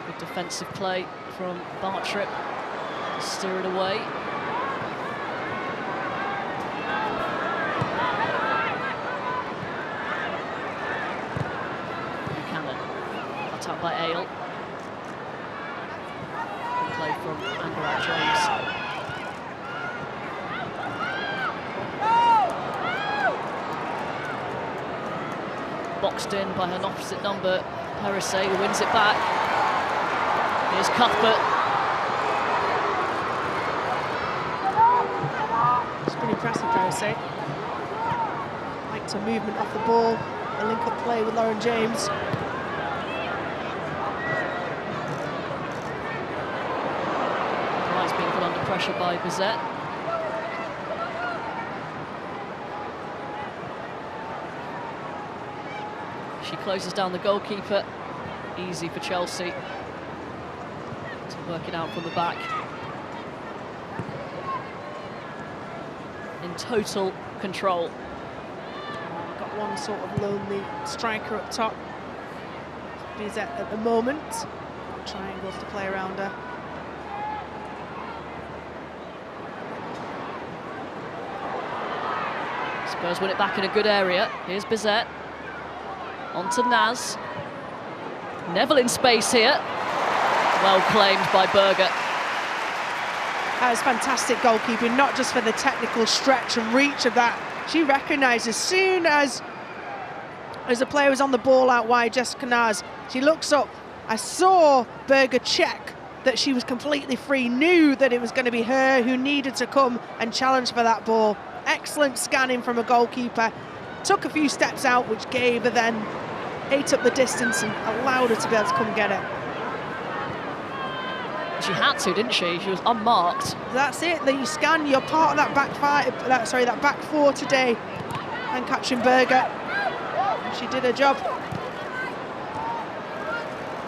Speaker 12: Good defensive play from Bartrip to steer it away. Buchanan, cut out by Ale. Good play from Angarat James. Boxed in by an opposite number, Perisset, who wins it back. Here's Cuthbert.
Speaker 13: It's been impressive, Perisset. Liked her movement off the ball, a link-up play with Lauren James.
Speaker 12: Price being put under pressure by Bizet. She closes down the goalkeeper. Easy for Chelsea to work it out from the back. In total control.
Speaker 13: Got one sort of lonely striker up top. Bizet at the moment. Triangles to play around her.
Speaker 12: Spurs win it back in a good area. Here's Bizet. On to Naz. Neville in space here. Well claimed by Berger.
Speaker 13: That is fantastic goalkeeping, not just for the technical stretch and reach of that. She recognised as soon as the player was on the ball out wide, Jessica Naz, she looks up. I saw Berger check that she was completely free, knew that it was going to be her who needed to come and challenge for that ball. Excellent scanning from a goalkeeper. Took a few steps out, which gave her then ate up the distance and allowed her to be able to come get it.
Speaker 12: She had to, didn't she? She was unmarked.
Speaker 13: That's it. That you scan. You're part of that back five. That back four today. And catching Berger. And she did her job.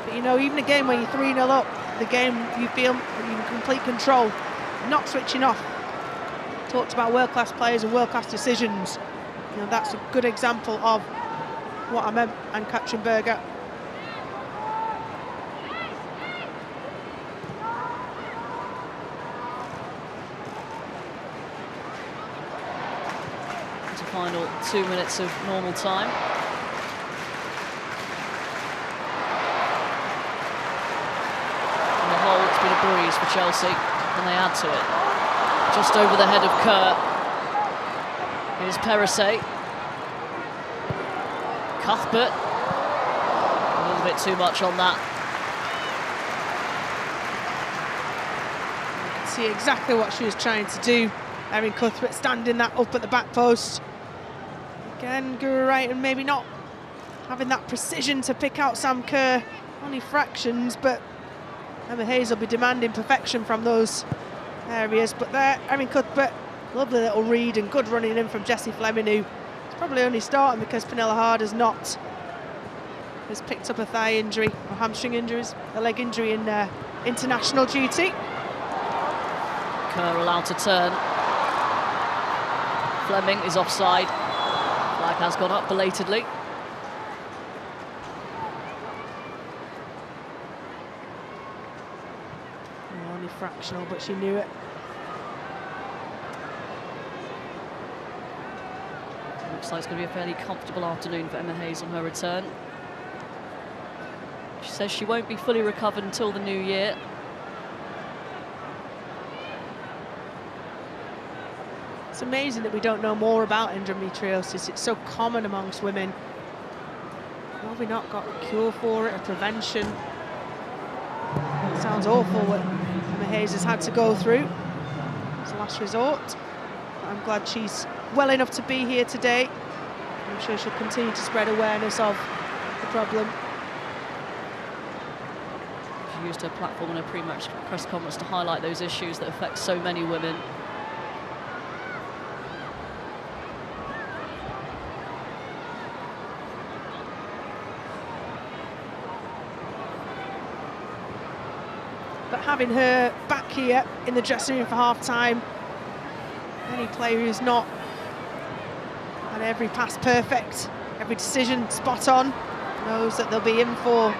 Speaker 13: But you know, even a game when you're 3-0 up, the game you feel you're in complete control, not switching off. Talked about world-class players and world-class decisions. You know, that's a good example of what I meant, and catching Berger.
Speaker 12: It's a final 2 minutes of normal time. On the whole, it's been a breeze for Chelsea, and they add to it. Just over the head of Kerr. Here's Perisset. Cuthbert. A little bit too much on that.
Speaker 13: You can see exactly what she was trying to do. Erin Cuthbert standing that up at the back post. Again, Guru right, and maybe not having that precision to pick out Sam Kerr. Only fractions, but Emma Hayes will be demanding perfection from those areas. But there, Erin Cuthbert, lovely little read and good running in from Jessie Fleming, who is probably only starting because Pernilla Hard has picked up a thigh injury or hamstring injuries, a leg injury in international duty.
Speaker 12: Kerr allowed to turn. Fleming is offside. Flag has gone up belatedly.
Speaker 13: Only fractional, but she knew it.
Speaker 12: Looks like it's going to be a fairly comfortable afternoon for Emma Hayes on her return. She says she won't be fully recovered until the new year.
Speaker 13: It's amazing that we don't know more about endometriosis. It's so common amongst women. Why have we not got a cure for it, a prevention? It sounds awful what Emma Hayes has had to go through. It's a last resort. But I'm glad she's well enough to be here today. I'm sure she'll continue to spread awareness of the problem.
Speaker 12: She used her platform in her pre-match press conference to highlight those issues that affect so many women.
Speaker 13: but having her back here in the dressing room for half-time, any player who's not had every pass perfect, every decision spot on, knows that they'll be in for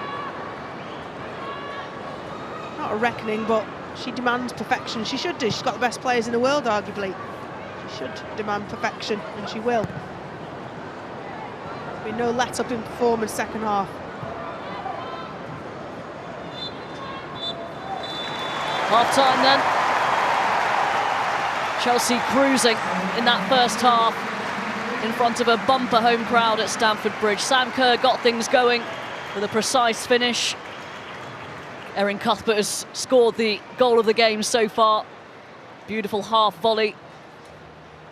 Speaker 13: not a reckoning, but she demands perfection. She should do. She's got the best players in the world, arguably. She should demand perfection, and she will. There'll be no let-up in performance second half.
Speaker 12: Half-time then. Chelsea cruising in that first half in front of a bumper home crowd at Stamford Bridge. Sam Kerr got things going with a precise finish. Erin Cuthbert has scored the goal of the game so far. Beautiful half volley.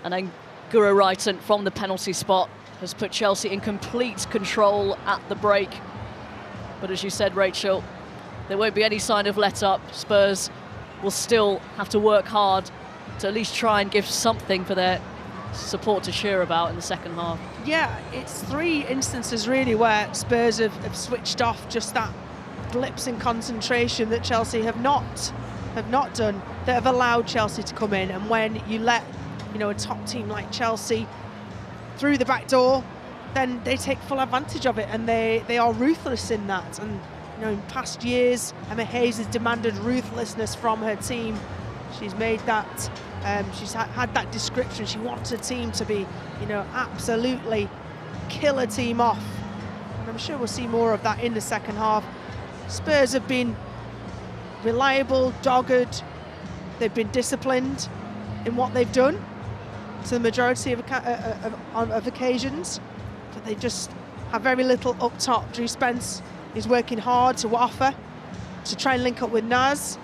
Speaker 12: And then Guro Reiten from the penalty spot has put Chelsea in complete control at the break. But as you said, Rachel, there won't be any sign of let up. Spurs will still have to work hard to at least try and give something for their support to cheer about in the second half.
Speaker 13: Yeah, it's 3 instances really where Spurs have switched off, just that blips in concentration that Chelsea have not done, that have allowed Chelsea to come in. And when you let, you know, a top team like Chelsea through the back door, then they take full advantage of it, and they are ruthless in that. And you know, in past years, Emma Hayes has demanded ruthlessness from her team. She's made that, she's had that description. She wants a team to be, you know, absolutely kill a team off. And I'm sure we'll see more of that in the second half. Spurs have been reliable, dogged. They've been disciplined in what they've done to the majority of occasions, but they just have very little up top. Drew Spence is working hard to offer, to try and link up with Naz,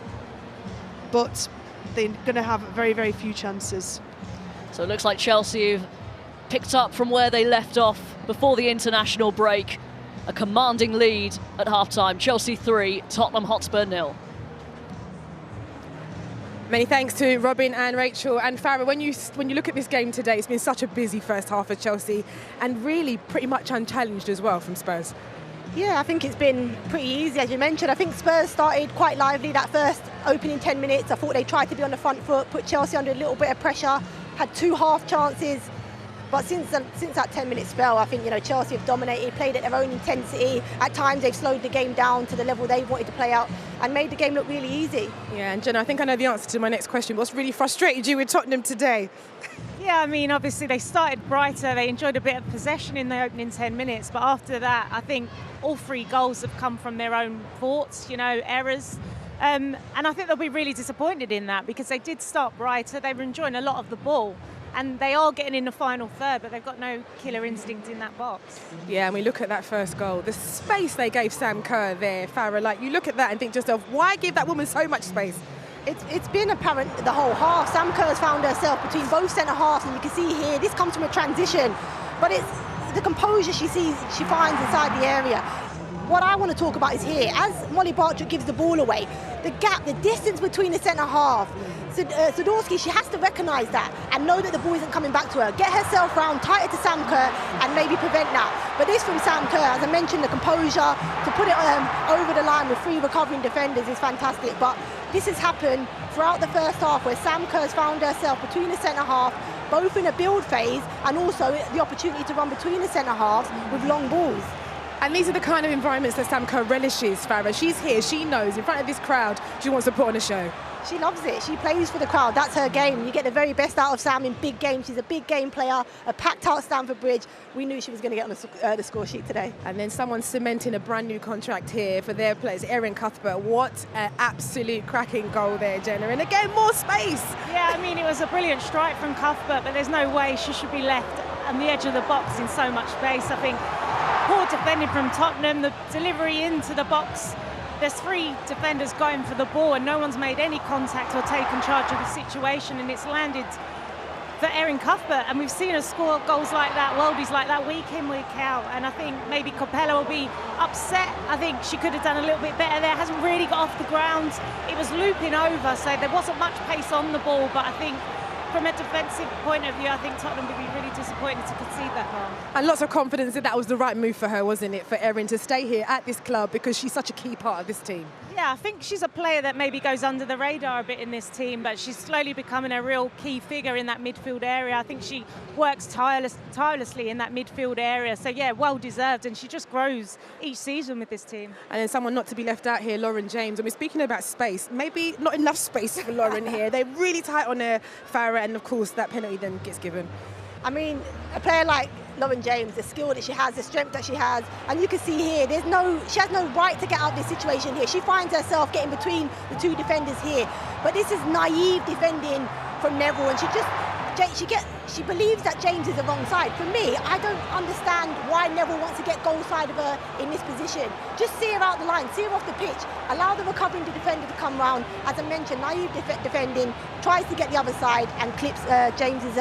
Speaker 13: but they're going to have very, very few chances.
Speaker 12: So it looks like Chelsea have picked up from where they left off before the international break. A commanding lead at half-time. Chelsea 3, Tottenham Hotspur 0.
Speaker 1: Many thanks to Robin and Rachel and Farah. When you look at this game today, it's been such a busy first half for Chelsea and really pretty much unchallenged as well from Spurs.
Speaker 7: Yeah, I think it's been pretty easy, as you mentioned. I think Spurs started quite lively that first opening 10 minutes. I thought they tried to be on the front foot, put Chelsea under a little bit of pressure, had 2 half chances. But since that 10-minute spell, I think, you know, Chelsea have dominated, played at their own intensity. At times, they've slowed the game down to the level they wanted to play out and made the game look really easy.
Speaker 1: Yeah, and Jenna, I think I know the answer to my next question. What's really frustrated you with Tottenham today?
Speaker 8: Yeah, I mean, obviously they started brighter. They enjoyed a bit of possession in the opening 10 minutes. But after that, I think all 3 goals have come from their own faults, you know, errors. And I think they'll be really disappointed in that because they did start brighter. They were enjoying a lot of the ball. And they are getting in the final third, but they've got no killer instinct in that box.
Speaker 1: Yeah, and we look at that first goal. The space they gave Sam Kerr there, Farah, like you look at that and think to yourself, why give that woman so much space?
Speaker 7: It's been apparent the whole half. Sam Kerr's found herself between both centre-halves, and you can see here, this comes from a transition. But it's the composure she finds inside the area. What I want to talk about is here, as Molly Bartlett gives the ball away, the gap, the distance between the centre-half, Zadorsky, she has to recognise that and know that the ball isn't coming back to her. Get herself round, tighter to Sam Kerr and maybe prevent that. But this from Sam Kerr, as I mentioned, the composure, to put it over the line with 3 recovering defenders is fantastic. But this has happened throughout the first half where Sam Kerr's found herself between the centre-half, both in a build phase and also the opportunity to run between the centre-halves with long balls.
Speaker 1: And these are the kind of environments that Sam Kerr relishes, Farah. She's here, she knows, in front of this crowd, she wants to put on a show.
Speaker 7: She loves it. She plays for the crowd. That's her game. You get the very best out of Sam in big games. She's a big game player, a packed out Stamford Bridge. We knew she was going to get on the score sheet today.
Speaker 1: And then someone cementing a brand new contract here for their players, Erin Cuthbert. What an absolute cracking goal there, Jenna. And again, more space.
Speaker 8: Yeah, I mean, it was a brilliant strike from Cuthbert, but there's no way she should be left on the edge of the box in so much space. I think poor defending from Tottenham, the delivery into the box. There's 3 defenders going for the ball and no one's made any contact or taken charge of the situation, and it's landed for Erin Cuthbert. And we've seen her score goals like that, worldies like that, week in, week out. And I think maybe Capella will be upset. I think she could have done a little bit better there. Hasn't really got off the ground. It was looping over, so there wasn't much pace on the ball, but I think from a defensive point of view, I think Tottenham would be really disappointed to concede that goal.
Speaker 1: And lots of confidence that that was the right move for her, wasn't it, for Erin to stay here at this club because she's such a key part of this team.
Speaker 8: Yeah, I think she's a player that maybe goes under the radar a bit in this team, but she's slowly becoming a real key figure in that midfield area. I think she works tirelessly in that midfield area. So, yeah, well-deserved, and she just grows each season with this team.
Speaker 1: And then someone not to be left out here, Lauren James. I mean, speaking about space, maybe not enough space for Lauren here. They're really tight on her, Farah, and, of course, that penalty then gets given.
Speaker 7: I mean, a player like Lauren James, the skill that she has, the strength that she has, and you can see here, she has no right to get out of this situation here. She finds herself getting between the two defenders here. But this is naive defending from Neville, and she believes that James is the wrong side. For me, I don't understand why Neville wants to get goal side of her in this position. Just see her out the line, see her off the pitch, allow the recovering defender to come round. As I mentioned, naive defending, tries to get the other side and clips James's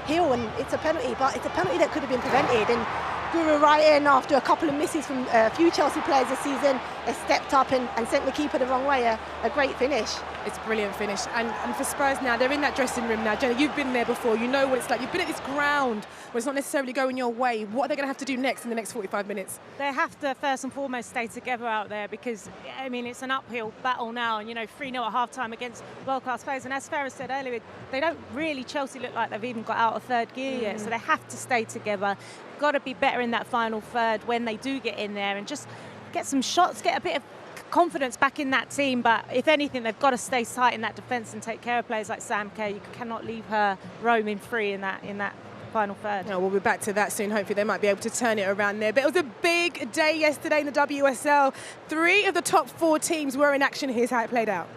Speaker 7: heel, and it's a penalty, but it's a penalty that could have been prevented. And Guru right in after a couple of misses from a few Chelsea players this season, has stepped up and sent the keeper the wrong way. A great finish.
Speaker 1: It's a brilliant finish. And for Spurs now, they're in that dressing room now. Jenna, you've been there before. You know what it's like. You've been at this ground where it's not necessarily going your way. What are they going to have to do next in the next 45 minutes?
Speaker 8: They have to, first and foremost, stay together out there because, I mean, it's an uphill battle now. And, 3-0 at half-time against world-class players. And as Farah said earlier, they don't really, Chelsea look like they've even got out of third gear yet. So they have to stay together. Got to be better in that final third when they do get in there and just get some shots, get a bit of confidence back in that team. But if anything, they've got to stay tight in that defence and take care of players like Sam Kerr. You cannot leave her roaming free in that final third.
Speaker 1: No, we'll be back to that soon. Hopefully they might be able to turn it around there. But it was a big day yesterday in the WSL. 3 of the top 4 teams were in action. Here's how it played out.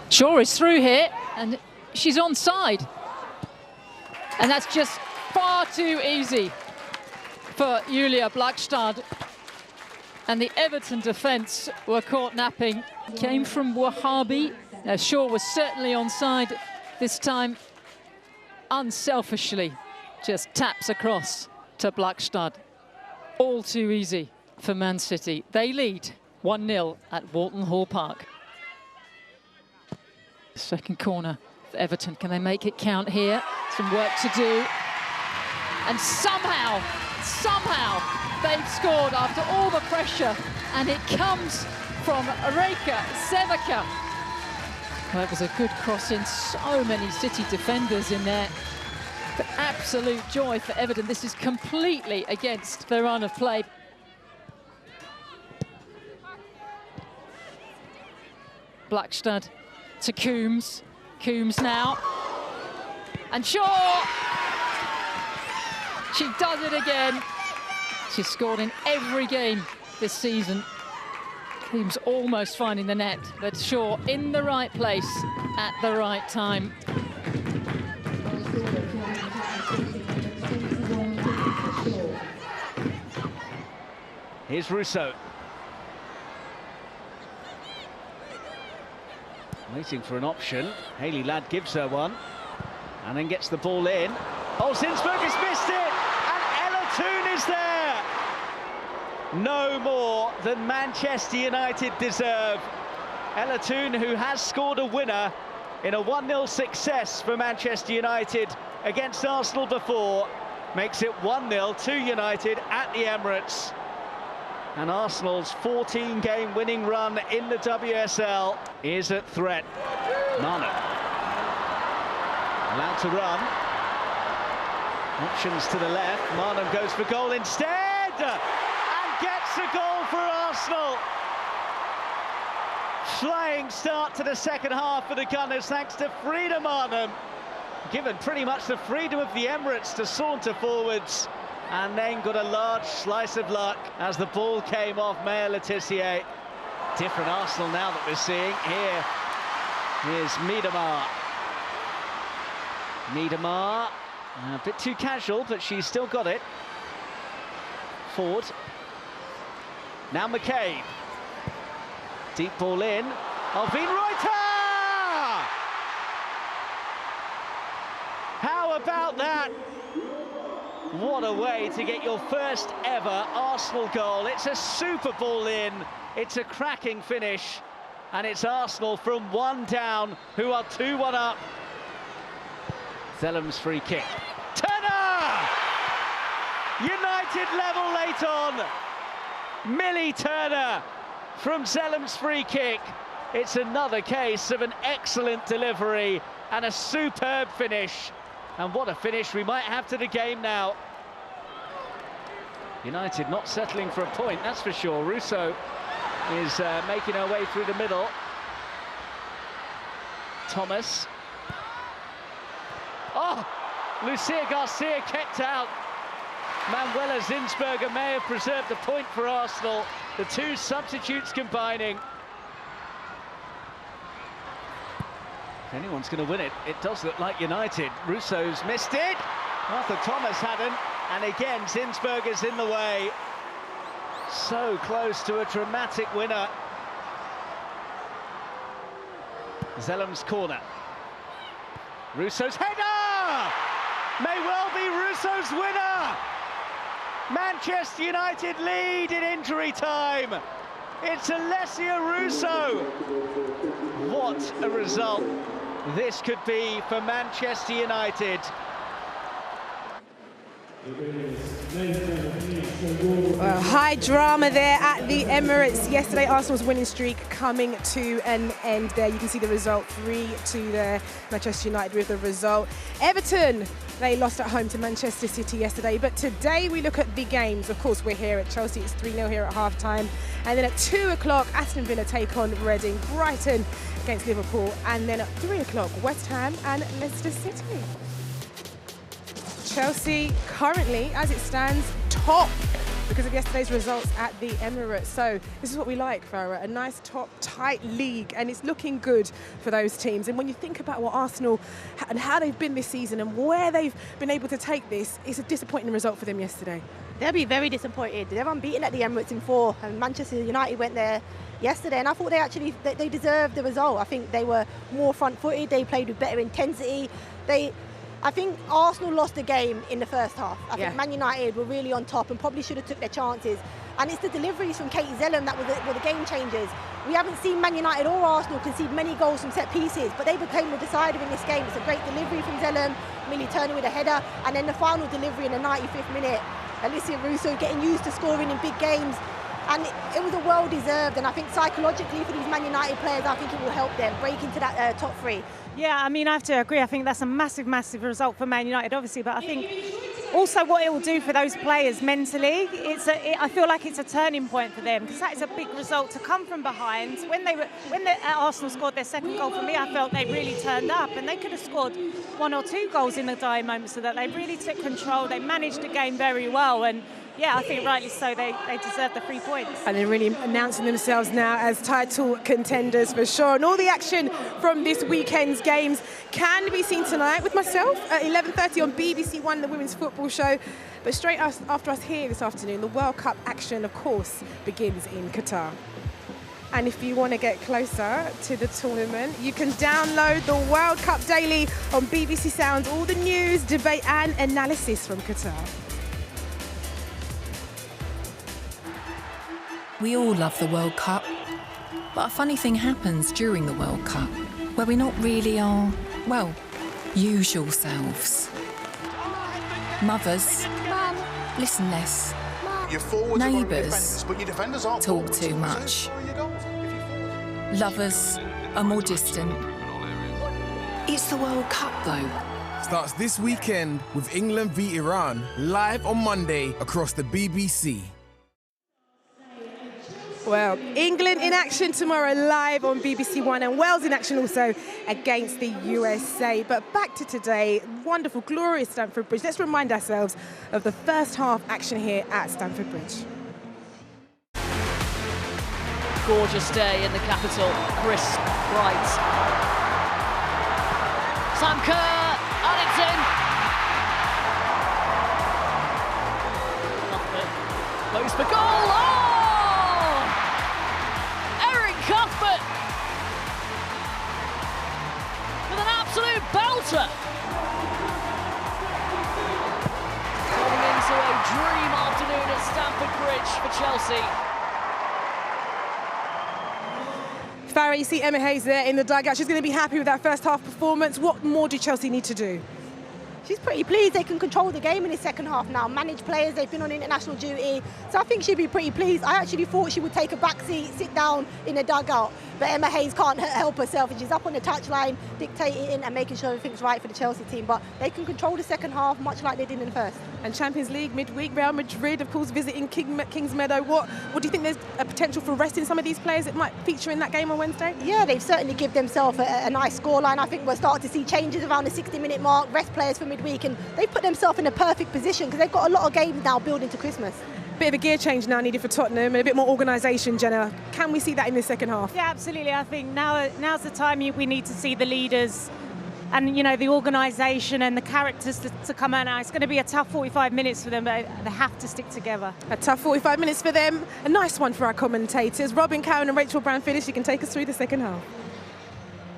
Speaker 2: Shaw is through here and she's onside. And that's just far too easy for Julia Blackstad. And the Everton defence were caught napping. Came from Wahhabi. Now Shaw was certainly onside this time. Unselfishly just taps across to Blackstad. All too easy for Man City. They lead 1-0 at Walton Hall Park. Second corner for Everton. Can they make it count here? Some work to do. And somehow they've scored after all the pressure. And it comes from Reka Sevaka. Well, it was a good cross in. So many City defenders in there. But absolute joy for Everton. This is completely against their run of play. Blackstad to Coombs. Coombs now. And Shaw! She does it again. She's scored in every game this season. Coombs almost finding the net, but Shaw in the right place at the right time.
Speaker 3: Here's Russo. Waiting for an option. Hayley Ladd gives her one and then gets the ball in. Oh, Zinsberg has missed it, and Ella Toone is there. No more than Manchester United deserve. Ella Toone, who has scored a winner in a 1-0 success for Manchester United against Arsenal before, makes it 1-0 to United at the Emirates. And Arsenal's 14-game winning run in the WSL is at threat. Marner allowed to run. Options to the left. Marner goes for goal instead and gets a goal for Arsenal. Flying start to the second half for the Gunners thanks to Frida Marner. Given pretty much the freedom of the Emirates to saunter forwards. And then got a large slice of luck as the ball came off Maya Letitia. Different Arsenal now that we're seeing. Here's Miedemar. Miedemar, a bit too casual, but she's still got it. Ford. Now McCabe. Deep ball in. Alvin Reuter! How about that? What a way to get your first ever Arsenal goal. It's a super ball in, it's a cracking finish, and it's Arsenal from 1 down, who are 2-1 up. Zellam's free kick. Turner! United level late on. Millie Turner from Zellam's free kick. It's another case of an excellent delivery and a superb finish. And what a finish we might have to the game now. United not settling for a point, that's for sure. Russo is making her way through the middle. Thomas. Oh, Lucia Garcia kept out. Manuela Zinsberger may have preserved the point for Arsenal. The two substitutes combining. If anyone's going to win it, it does look like United. Russo's missed it. Arthur Thomas hadn't. And again, Zinsberger's in the way. So close to a dramatic winner. Zellam's corner. Russo's header! May well be Russo's winner! Manchester United lead in injury time. It's Alessia Russo. What a result this could be for Manchester United.
Speaker 1: Well, high drama there at the Emirates yesterday. Arsenal's winning streak coming to an end there. You can see the result, 3-2 there. Manchester United with the result. Everton, they lost at home to Manchester City yesterday. But today we look at the games. Of course, we're here at Chelsea. It's 3-0 here at half-time. And then at 2 o'clock, Aston Villa take on Reading. Brighton against Liverpool. And then at 3 o'clock, West Ham and Leicester City. Chelsea currently, as it stands, top because of yesterday's results at the Emirates. So this is what we like, Farah, a nice top, tight league, and it's looking good for those teams. And when you think about what Arsenal and how they've been this season and where they've been able to take this, it's a disappointing result for them yesterday.
Speaker 7: They'll be very disappointed. They're unbeaten at the Emirates in 4, and Manchester United went there yesterday, and I thought they deserved the result. I think they were more front-footed, they played with better intensity. I think Arsenal lost the game in the first half. I think Man United were really on top and probably should have took their chances. And it's the deliveries from Katie Zellam that were the game changers. We haven't seen Man United or Arsenal concede many goals from set pieces, but they became the decider in this game. It's a great delivery from Zellam, Millie Turner with a header, and then the final delivery in the 95th minute. Alessia Russo getting used to scoring in big games. And it was a well-deserved, and I think psychologically for these Man United players, I think it will help them break into that top 3.
Speaker 8: Yeah, I mean, I have to agree. I think that's a massive, massive result for Man United, obviously, but I think also what it will do for those players mentally, I feel like it's a turning point for them, because that is a big result to come from behind. When Arsenal scored their second goal, for me, I felt they really turned up, and they could have scored 1 or 2 goals in the dying moments, so that they really took control. They managed the game very well, and yeah, I think rightly so, they deserve the 3 points.
Speaker 1: And they're really announcing themselves now as title contenders for sure. And all the action from this weekend's games can be seen tonight with myself at 11:30 on BBC One, the Women's Football Show. But straight after us here this afternoon, the World Cup action, of course, begins in Qatar. And if you want to get closer to the tournament, you can download the World Cup Daily on BBC Sounds, all the news, debate and analysis from Qatar.
Speaker 14: We all love the World Cup, but a funny thing happens during the World Cup, where we're not really our, well, usual selves. Mothers listen less. Neighbours talk too much. Lovers are more distant. It's the World Cup, though.
Speaker 15: Starts this weekend with England v Iran, live on Monday across the BBC.
Speaker 1: Well, England in action tomorrow live on BBC One, and Wales in action also against the USA. But back to today, wonderful, glorious Stamford Bridge. Let's remind ourselves of the first half action here at Stamford Bridge.
Speaker 12: Gorgeous day in the capital, crisp, bright. Sam Kerr, and it's in. Close for goal. Oh! Cuthbert with an absolute belter. Turning into a dream afternoon at Stamford Bridge for Chelsea.
Speaker 1: Farah, you see Emma Hayes there in the dugout. She's going to be happy with that first half performance. What more do Chelsea need to do?
Speaker 7: She's pretty pleased they can control the game in the second half now, manage players, they've been on international duty, so I think she'd be pretty pleased. I actually thought she would take a back seat, sit down in the dugout, but Emma Hayes can't help herself, and she's up on the touchline, dictating and making sure everything's right for the Chelsea team, but they can control the second half much like they did in the first.
Speaker 1: And Champions League midweek, Real Madrid, of course, visiting Kings Meadow. What do you think there's a potential for resting some of these players that might feature in that game on Wednesday?
Speaker 7: Yeah, they've certainly given themselves a nice scoreline. I think we're starting to see changes around the 60-minute mark, rest players for midweek, and they've put themselves in a perfect position because they've got a lot of games now building to Christmas.
Speaker 1: Bit of a gear change now needed for Tottenham and a bit more organisation, Jenna. Can we see that in the second half?
Speaker 8: Yeah, absolutely. I think now's the time we need to see the leaders and, you know, the organisation and the characters to come out now. It's going to be a tough 45 minutes for them, but they have to stick together.
Speaker 1: A tough 45 minutes for them. A nice one for our commentators. Robin Cowan and Rachel Brown-Phillips, you can take us through the second half.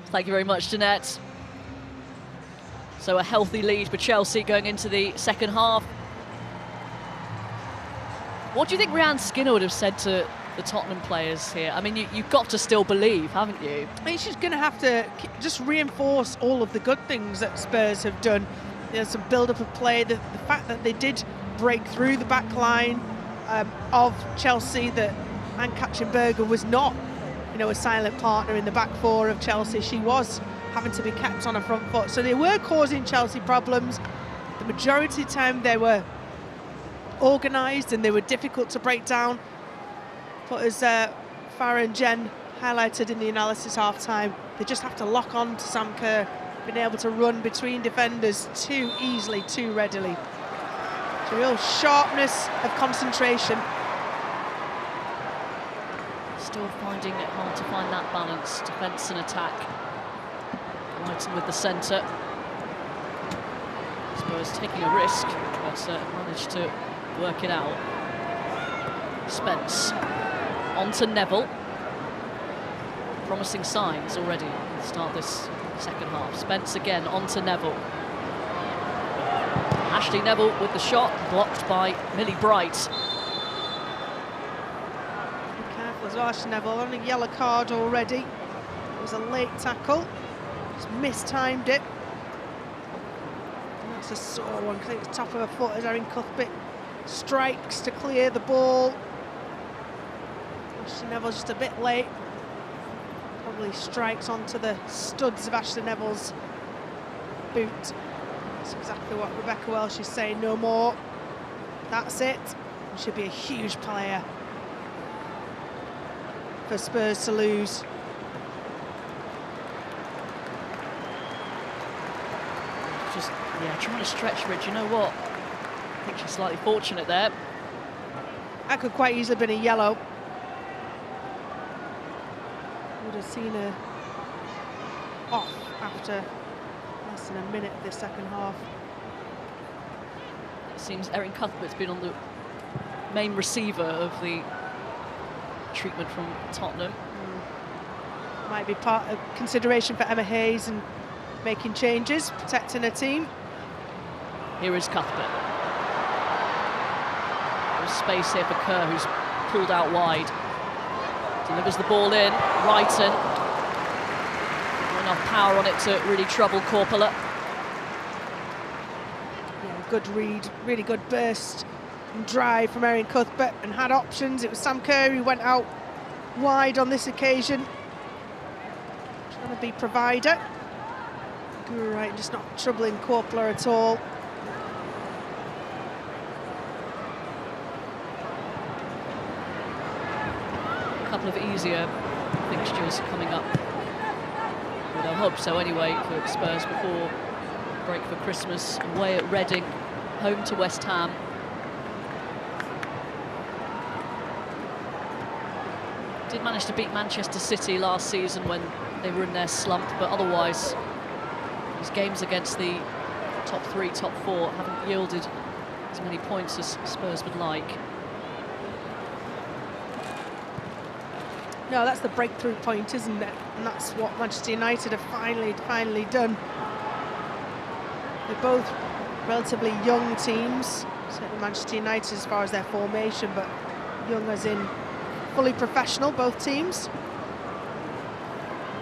Speaker 12: Thank you very much, Jeanette. So a healthy lead for Chelsea going into the second half. What do you think Rhiannon Skinner would have said to the Tottenham players here? I mean, you've got to still believe, haven't you?
Speaker 13: I mean, she's going to have to just reinforce all of the good things that Spurs have done. There's some build-up of play, the fact that they did break through the back line of Chelsea, that Anne Katchenberger was not, you know, a silent partner in the back four of Chelsea. She was having to be kept on her front foot. So they were causing Chelsea problems. The majority of the time they were organised and they were difficult to break down. But as Farah and Jen highlighted in the analysis half-time, they just have to lock on to Sam Kerr, being able to run between defenders too easily, too readily. It's a real sharpness of concentration.
Speaker 12: Still finding it hard to find that balance, defence and attack. Whiten with the centre. Spurs taking a risk, but managed to work it out. Spence on to Neville. Promising signs already at the start of this second half. Spence again on to Neville. Ashley Neville with the shot, blocked by Millie Bright.
Speaker 13: Be careful as well, Ashley Neville, on a yellow card already. It was a late tackle. Just mistimed it. And that's a sore one, because it's the top of her foot as Erin Cuthbert strikes to clear the ball. Ashley Neville just a bit late. Probably strikes onto the studs of Ashley Neville's boot. That's exactly what Rebecca Welsh is saying, no more. That's it. It should be a huge player for Spurs to lose.
Speaker 12: Just, yeah, trying to stretch her, but you know what? I think she's slightly fortunate there.
Speaker 13: That could quite easily have been a yellow. Would have seen her off after less than a minute of the second half.
Speaker 12: It seems Erin Cuthbert's been on the main receiver of the treatment from Tottenham.
Speaker 13: Might be part of consideration for Emma Hayes and making changes, protecting her team.
Speaker 12: Here is Cuthbert. There's space here for Kerr, who's pulled out wide. Delivers the ball in. Wrighton. Not enough power on it to really trouble Korpela.
Speaker 13: Yeah, good read, really good burst and drive from Erin Cuthbert, and had options. It was Sam Kerr who went out wide on this occasion. Trying to be provider. Right, just not troubling Korpela at all.
Speaker 12: A couple of easier fixtures coming up. Well, I hope so anyway for Spurs before break for Christmas. Away at Reading, home to West Ham. Did manage to beat Manchester City last season when they were in their slump, but otherwise these games against the top three, top four haven't yielded as many points as Spurs would like.
Speaker 13: No, that's the breakthrough point, isn't it? And that's what Manchester United have finally done. They're both relatively young teams, certainly Manchester United as far as their formation, but young as in fully professional, both teams.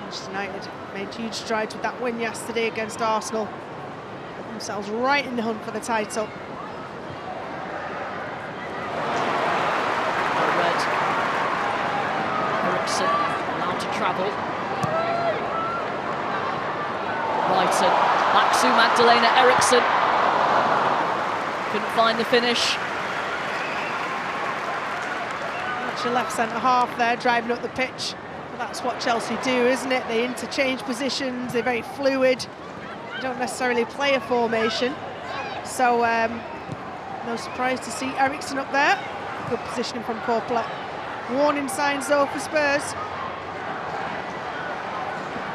Speaker 13: Manchester United made huge strides with that win yesterday against Arsenal. themselves right in the hunt for the title.
Speaker 12: Red. Eriksson allowed to travel. Brighton. Back to Magdalena Eriksson. Couldn't find the finish.
Speaker 13: That's your left centre half there, driving up the pitch. But that's what Chelsea do, isn't it? They interchange positions, they're very fluid. They don't necessarily play a formation. So, no surprise to see Eriksson up there. Good positioning from Corplet. Warning signs though for Spurs.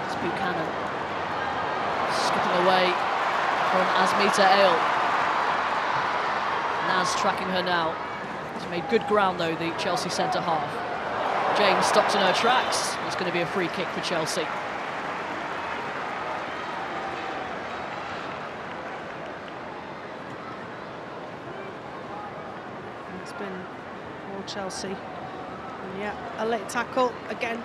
Speaker 12: It's Buchanan. Skipping away from Asmita Ale. Naz tracking her now. She's made good ground though, the Chelsea centre half. James stopped in her tracks. It's going to be a free kick for Chelsea.
Speaker 13: It's been all Chelsea. And yeah, a late tackle again.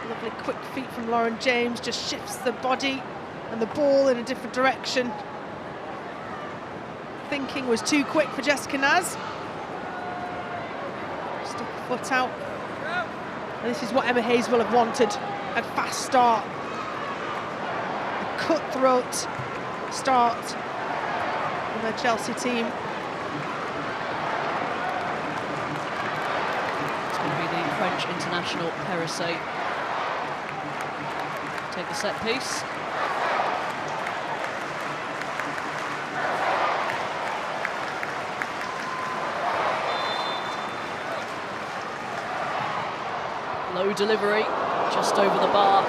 Speaker 13: Lovely quick feet from Lauren James, just shifts the body and the ball in a different direction. Thinking was too quick for Jessica Naz. Stuck the foot out. And this is what Emma Hayes will have wanted. A fast start. A cutthroat start from the Chelsea team.
Speaker 12: It's going to be the French international Perisset. Take the set piece. Low delivery, just over the bar.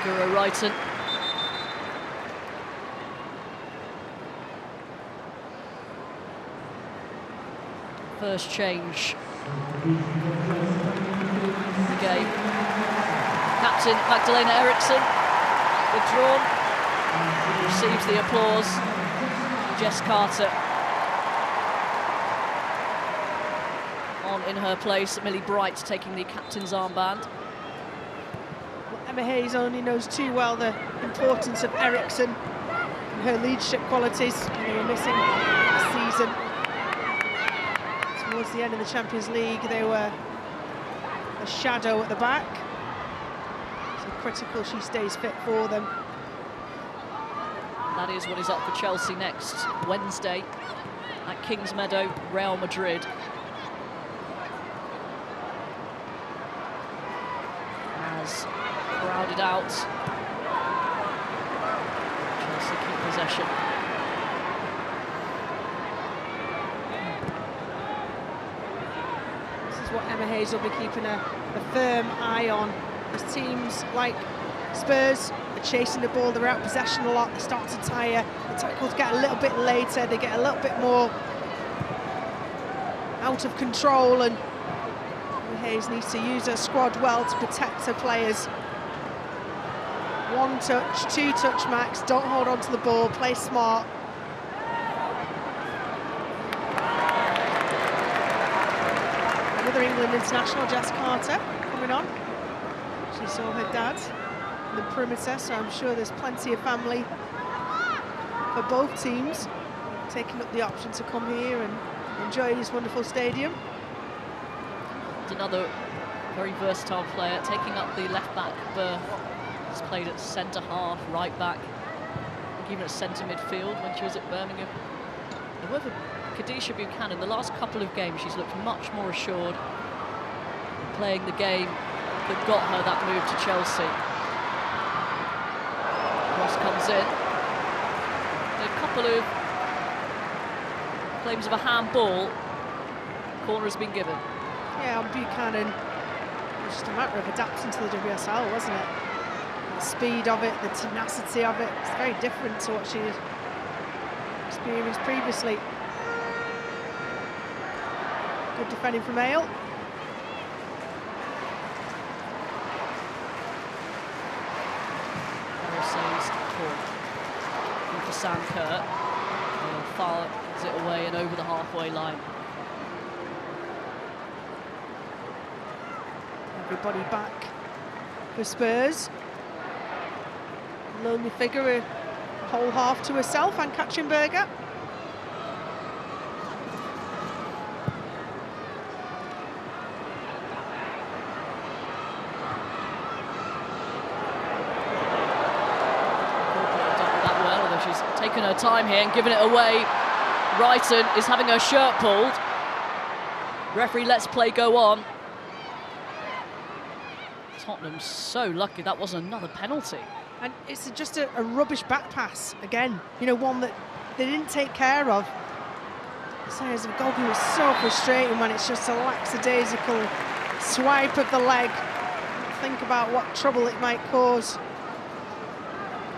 Speaker 12: Guro Wrighton. First change in the game. Captain Magdalena Eriksson withdrawn. Receives the applause. Jess Carter on in her place. Millie Bright taking the captain's armband.
Speaker 13: Well, Emma Hayes only knows too well the importance of Eriksson and her leadership qualities. They were missing this season. Towards the end of the Champions League, they were a shadow at the back. So critical she stays fit for them.
Speaker 12: That is what is up for Chelsea next Wednesday at Kings Meadow, Real Madrid. As crowded out, Chelsea keep possession.
Speaker 13: This is what Emma Hayes will be keeping a firm eye on. As teams like Spurs are chasing the ball, they're out of possession a lot, they start to tire, the tackles get a little bit later, they get a little bit more out of control, and Hayes needs to use her squad well to protect her players. One touch, two touch max, don't hold on to the ball, play smart. Another England international, Jess Carter, coming on. She saw her dad in the perimeter, so I'm sure there's plenty of family for both teams taking up the option to come here and enjoy this wonderful stadium.
Speaker 12: Another very versatile player, taking up the left-back berth. He's played at centre-half, right-back, even at centre midfield when she was at Birmingham. However, Kadisha Buchanan, the last couple of games, she's looked much more assured, playing the game that got her that move to Chelsea. Cross comes in. A couple of claims of a handball. Corner has been given.
Speaker 13: Yeah, on Buchanan, it was just a matter of adapting to the WSL, wasn't it? The speed of it, the tenacity of it, it's very different to what she had experienced previously. Good defending from Ale.
Speaker 12: Perisset's caught. For Sam Kerr. Fires it away and over the halfway line.
Speaker 13: Everybody back for Spurs. lonely figure, a whole half to herself, and Katchenberger.
Speaker 12: That well, although she's taken her time here and given it away. Wrighton is having her shirt pulled. Referee lets play go on. Tottenham's so lucky that wasn't another penalty.
Speaker 13: And it's just a rubbish back pass again, you know, one that they didn't take care of. So as a goalkeeper, it's so frustrating when it's just a lackadaisical swipe of the leg. Think about what trouble it might cause.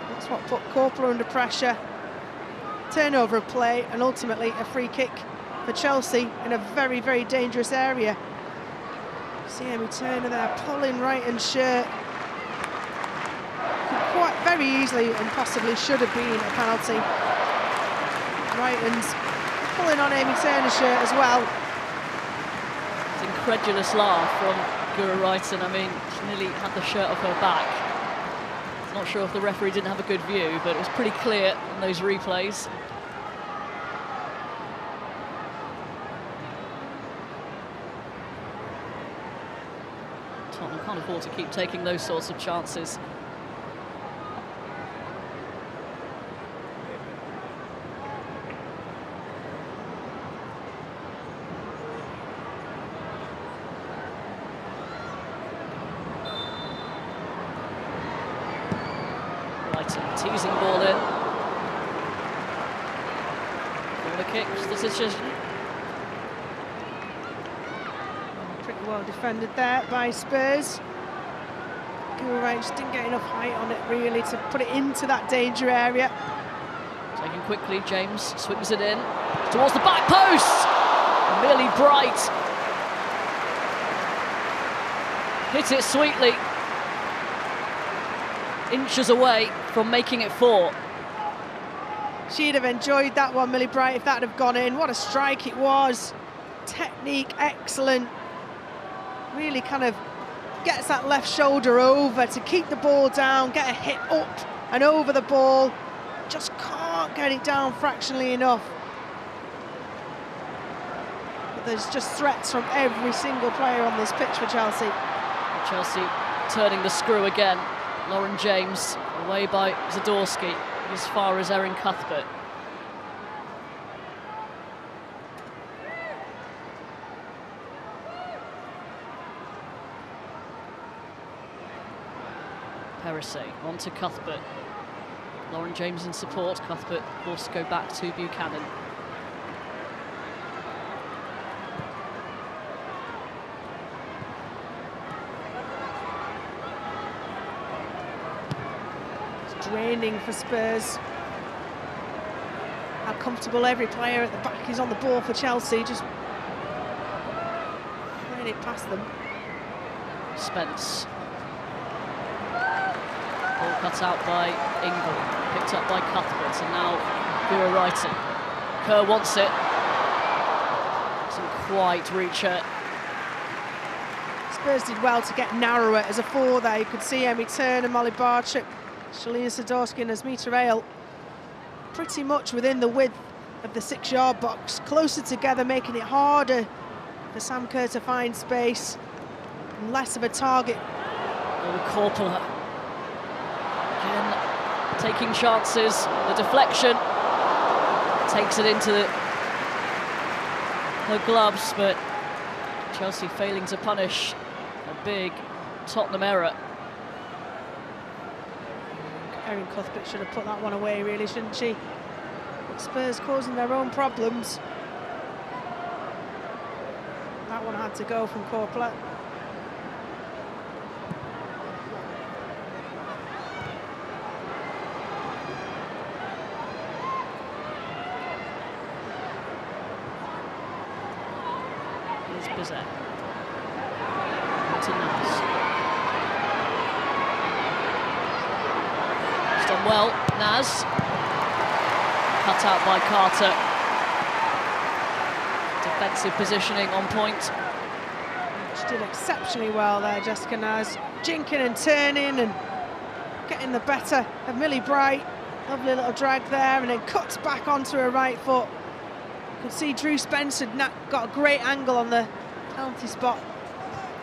Speaker 13: That's what put Corporal under pressure. Turnover of play, and ultimately a free kick for Chelsea in a very, very dangerous area. See Amy Turner there pulling Wrighton's shirt. Could quite very easily and possibly should have been a penalty. Wrighton's pulling on Amy Turner's shirt as well.
Speaker 12: It's an incredulous laugh from Guro Wrighton. I mean, she nearly had the shirt off her back. Not sure if the referee didn't have a good view, but it was pretty clear in those replays. Tottenham can't afford to keep taking those sorts of chances. Teasing ball in. Corner kick, the decision.
Speaker 13: Pretty well defended there by Spurs. Guro Wrighton just didn't get enough height on it really to put it into that danger area.
Speaker 12: Taken quickly, James swings it in towards the back post. Millie Bright hits it sweetly. Inches away from making it 4.
Speaker 13: She'd have enjoyed that one, Millie Bright, if that had gone in. What a strike it was. Technique excellent. Really kind of gets that left shoulder over to keep the ball down, get a hit up and over the ball. Just can't get it down fractionally enough. But there's just threats from every single player on this pitch for Chelsea.
Speaker 12: Chelsea turning the screw again. Lauren James away by Zadorsky as far as Erin Cuthbert. Perisset on to Cuthbert. Lauren James in support. Cuthbert forced to go back to Buchanan.
Speaker 13: Draining for Spurs. How comfortable every player at the back is on the ball for Chelsea, just playing it past them.
Speaker 12: Spence. Ball cut out by Ingle, picked up by Cuthbert, and now Guro Wrighton. Kerr wants it. Doesn't quite reach her.
Speaker 13: Spurs did well to get narrower as a 4 there. You could see Amy Turner, Molly Barczyk, Shalina Zadorsky and Asmita Rail pretty much within the width of the 6-yard box, closer together, making it harder for Sam Kerr to find space and less of a target.
Speaker 12: Oh, Corporal again taking chances. The deflection takes it into her gloves, but Chelsea failing to punish a big Tottenham error.
Speaker 13: Erin Cuthbert should have put that one away, really, shouldn't she? But Spurs causing their own problems. That one had to go from Corporal.
Speaker 12: Here's Bizet. To Naz. Done well, Naz. Cut out by Carter. Defensive positioning on point.
Speaker 13: She did exceptionally well there, Jessica Naz. Jinking and turning and getting the better of Millie Bright. Lovely little drag there, and then cuts back onto her right foot. You can see Drew Spencer got a great angle on the penalty spot.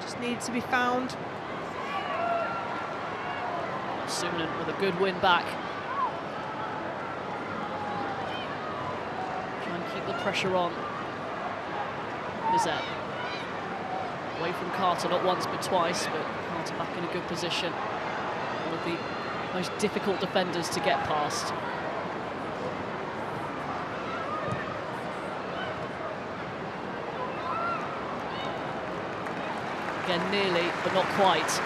Speaker 13: Just needs to be found.
Speaker 12: Sumanen with a good win back. Try and keep the pressure on. Lizette. Away from Carter, not once but twice, but Carter back in a good position. One of the most difficult defenders to get past. Again, nearly, but not quite.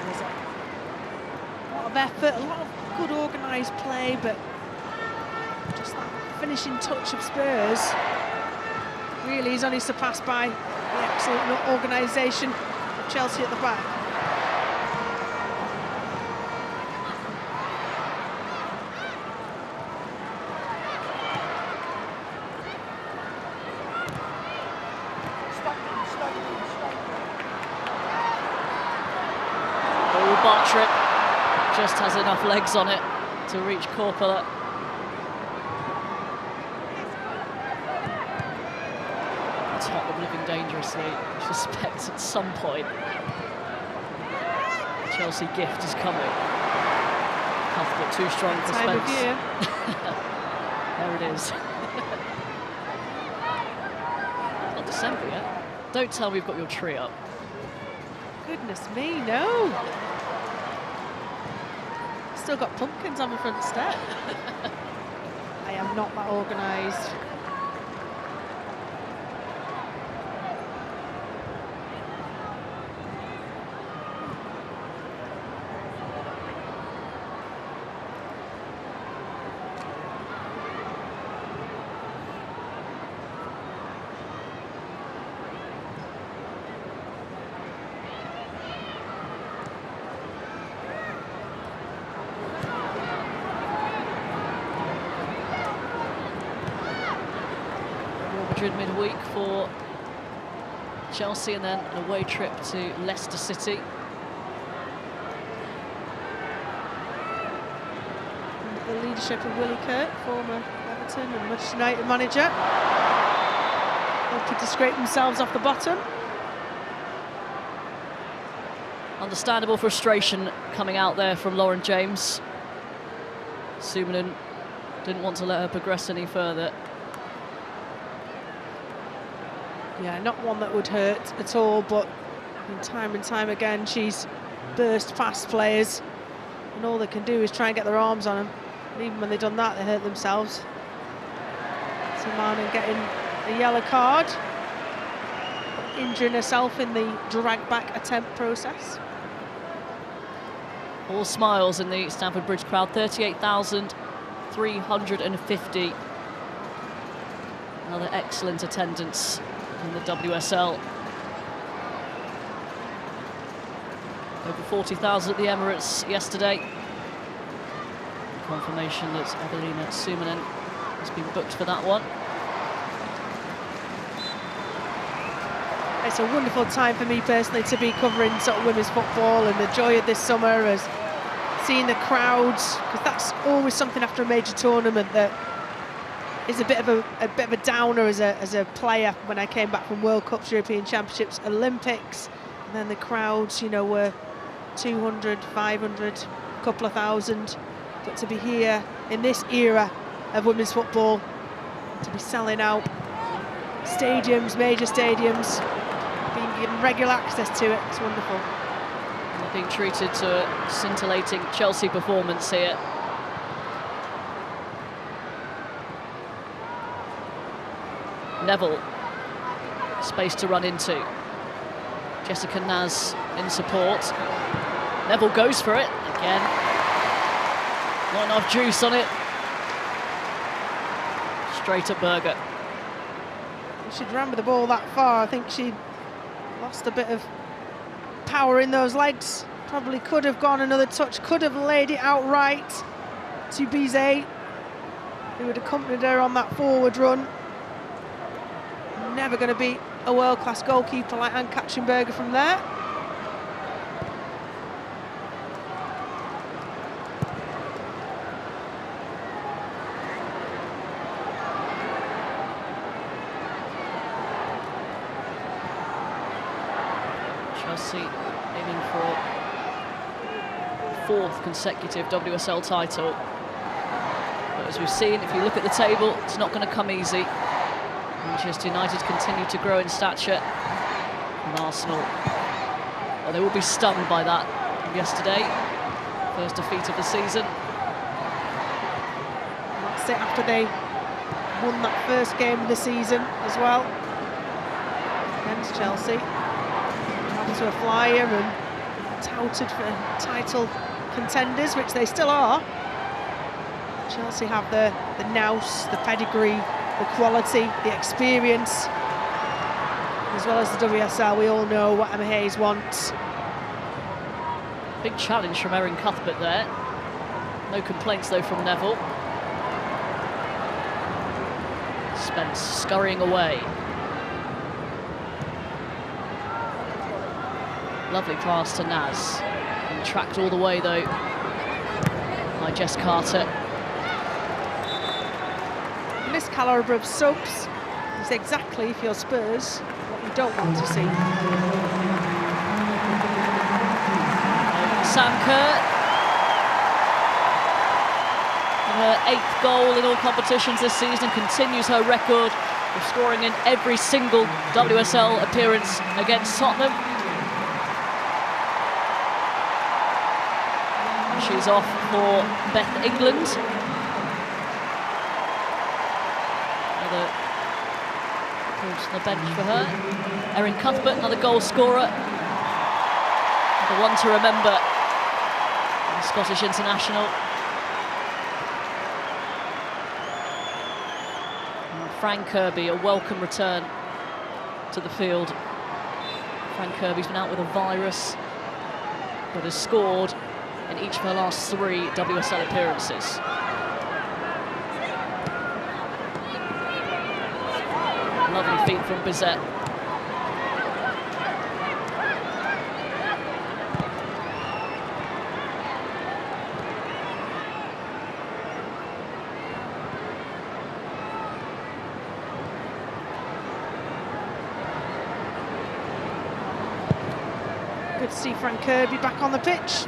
Speaker 13: There's a lot of effort, a lot of good organised play, but just that finishing touch of Spurs really is only surpassed by the excellent organisation of Chelsea at the back.
Speaker 12: Bartrip just has enough legs on it to reach Korpela. Tottenham living dangerously. I suspect at some point the Chelsea gift is coming. Cuthbert too strong for Spence. There it is. It's not December yet. Don't tell me you've got your tree up.
Speaker 13: Goodness me, no. Still got pumpkins on the front step. I am not that organised.
Speaker 12: Midweek for Chelsea, and then an away trip to Leicester City.
Speaker 13: Under the leadership of Willie Kirk, former Everton and Manchester United manager, looking to scrape themselves off the bottom.
Speaker 12: Understandable frustration coming out there from Lauren James. Sumanen didn't want to let her progress any further.
Speaker 13: Yeah, not one that would hurt at all, but time and time again she's burst past players, and all they can do is try and get their arms on them. And even when they've done that, they hurt themselves. Sumanen getting a yellow card, injuring herself in the drag back attempt process.
Speaker 12: All smiles in the Stamford Bridge crowd, 38,350. Another excellent attendance in the WSL. Over 40,000 at the Emirates yesterday. Confirmation that Evelina Sumanen has been booked for that one.
Speaker 13: It's a wonderful time for me personally to be covering sort of women's football, and the joy of this summer is seeing the crowds, because that's always something after a major tournament that is a bit of a downer as a player. When I came back from World Cups, European Championships, Olympics, and then the crowds, you know, were 200, 500, a couple of thousand. But to be here in this era of women's football, to be selling out stadiums, major stadiums, being given regular access to it, it's wonderful.
Speaker 12: And they're being treated to a scintillating Chelsea performance here. Neville, space to run into. Jessica Naz in support. Neville goes for it again. Not enough juice on it. Straight at Berger.
Speaker 13: She'd ran with the ball that far. I think she lost a bit of power in those legs. Probably could have gone another touch, could have laid it out right to Bizet, who had accompanied her on that forward run. Never going to beat a world-class goalkeeper like Ann Katchenberger from there.
Speaker 12: Chelsea aiming for a 4th consecutive WSL title. But as we've seen, if you look at the table, it's not going to come easy. Manchester United continue to grow in stature. And Arsenal, well, they will be stung by that yesterday. First defeat of the season.
Speaker 13: And that's it after they won that first game of the season as well against Chelsea. Down to a flyer and touted for title contenders, which they still are. Chelsea have the nous, the pedigree, the quality, the experience, as well as the WSL. We all know what Emma Hayes wants.
Speaker 12: Big challenge from Erin Cuthbert there. No complaints though from Neville. Spence scurrying away. Lovely pass to Naz. And tracked all the way though by Jess Carter.
Speaker 13: This calibre of subs is exactly, if you're Spurs, what you don't want to see.
Speaker 12: Sam Kerr, her 8th goal in all competitions this season, continues her record of scoring in every single WSL appearance against Tottenham. She's off for Beth England. Another appearance on the bench for her. Erin Cuthbert, another goal scorer. The one to remember. The Scottish international. And Fran Kirby, a welcome return to the field. Fran Kirby's been out with a virus, but has scored in each of her last 3 WSL appearances. Lovely feet from Bizet.
Speaker 13: Good to see Fran Kirby back on the pitch.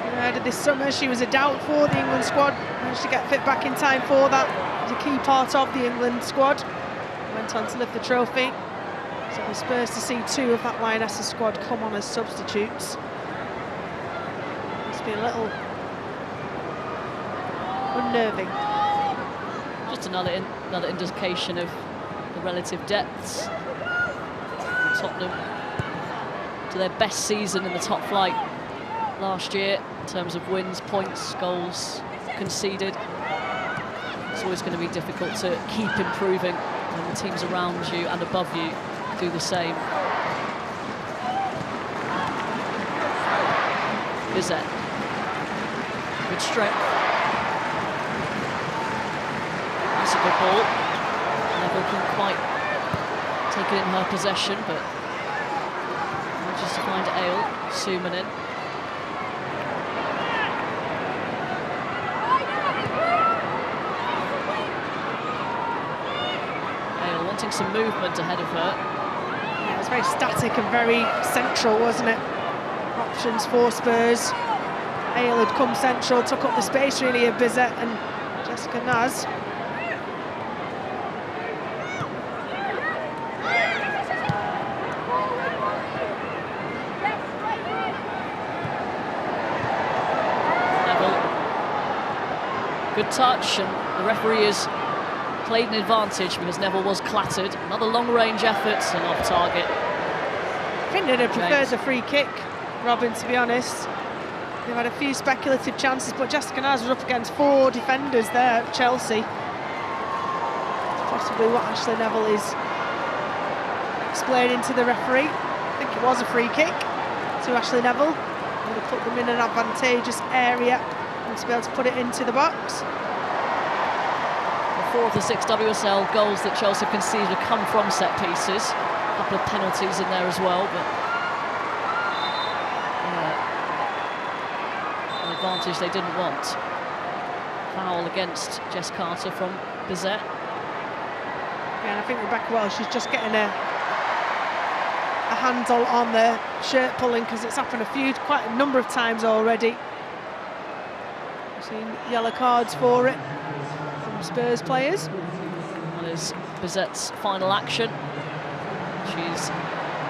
Speaker 13: Ahead of this summer, she was a doubt for the England squad. Managed to get fit back in time for that. She's a key part of the England squad. Went on to lift the trophy. So the Spurs to see 2 of that Lionesses squad come on as substitutes. Must be a little unnerving.
Speaker 12: Just another indication of the relative depths. Tottenham to their best season in the top flight last year in terms of wins, points, goals conceded. It's always going to be difficult to keep improving when the teams around you and above you do the same. Bizet. Good strength. That's a good ball. Neville couldn't quite take it in her possession, but manages to find Ale, Sumanen. Wanting some movement ahead of her.
Speaker 13: Yeah, it was very static and very central, wasn't it? Options for Spurs. Ale had come central, took up the space really of Bizet and Jessica Naz.
Speaker 12: Neville. Good touch, and the referee is played an advantage because Neville was clattered. Another long-range effort and off target.
Speaker 13: I think they'd have preferred a free kick, Robin, to be honest. They've had a few speculative chances, but Jessica Naz was up against 4 defenders there at Chelsea. It's possibly what Ashley Neville is explaining to the referee. I think it was a free kick to Ashley Neville. Would have put them in an advantageous area and to be able to put it into the box.
Speaker 12: 4 of the 6 WSL goals that Chelsea conceded have come from set pieces. A couple of penalties in there as well, but an advantage they didn't want. Foul against Jess Carter from Bizet.
Speaker 13: Yeah, and I think Rebecca Welsh is just getting a a handle on the shirt pulling, because it's happened quite a number of times already. We've seen yellow cards for it from Spurs players.
Speaker 12: That is Bizet's final action. She's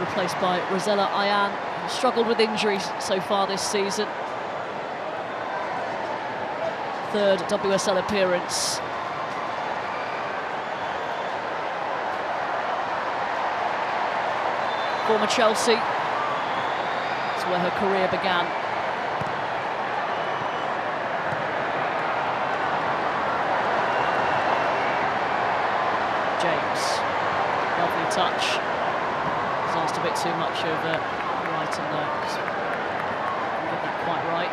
Speaker 12: replaced by Rosella Ayan, who struggled with injuries so far this season. Third WSL appearance. Former Chelsea. That's where her career began. James, lovely touch. He's asked a bit too much of Wrighton there. Didn't get that quite right.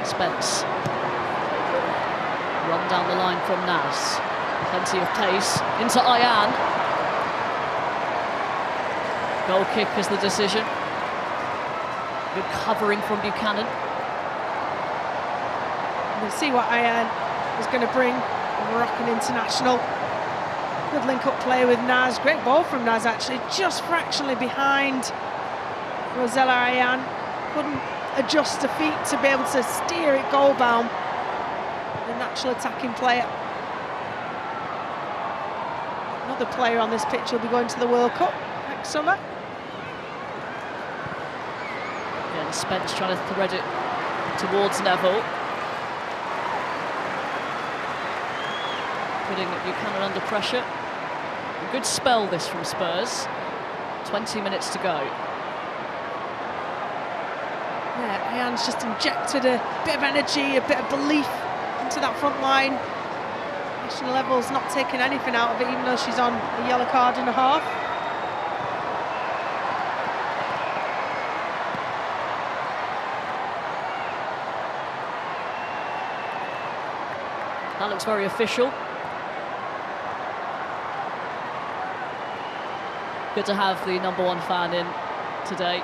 Speaker 12: Spence. Run down the line from Naz. Plenty of pace into Ayan. Goal kick is the decision. Good covering from Buchanan.
Speaker 13: We'll see what Ayan is going to bring. Moroccan international. Good link-up play with Naz. Great ball from Naz, actually. Just fractionally behind Rosella Ayan. Couldn't adjust her feet to be able to steer it goal-bound. The natural attacking player. Another player on this pitch will be going to the World Cup next summer.
Speaker 12: Again, Spence trying to thread it towards Neville. Putting Buchanan under pressure. A good spell this from Spurs. 20 minutes to go.
Speaker 13: Yeah, Ayan's just injected a bit of energy, a bit of belief into that front line. National level's not taking anything out of it, even though she's on a yellow card and a half.
Speaker 12: That looks very official. Good to have the #1 fan in today.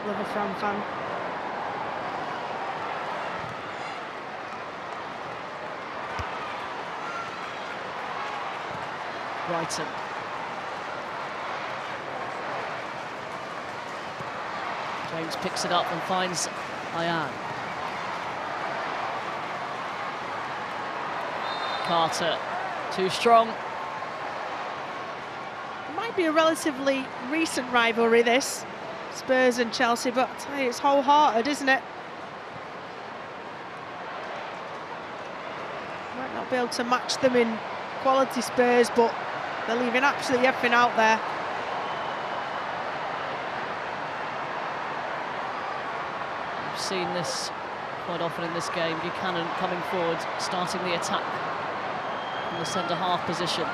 Speaker 13: Love a Fran fan.
Speaker 12: Brighton. James picks it up and finds Ayan. Carter, too strong.
Speaker 13: It might be a relatively recent rivalry, this. Spurs and Chelsea, but I tell you, it's wholehearted, isn't it? Might not be able to match them in quality, Spurs, but they're leaving absolutely everything out there.
Speaker 12: We've seen this quite often in this game. Buchanan coming forward, starting the attack from the centre-half position.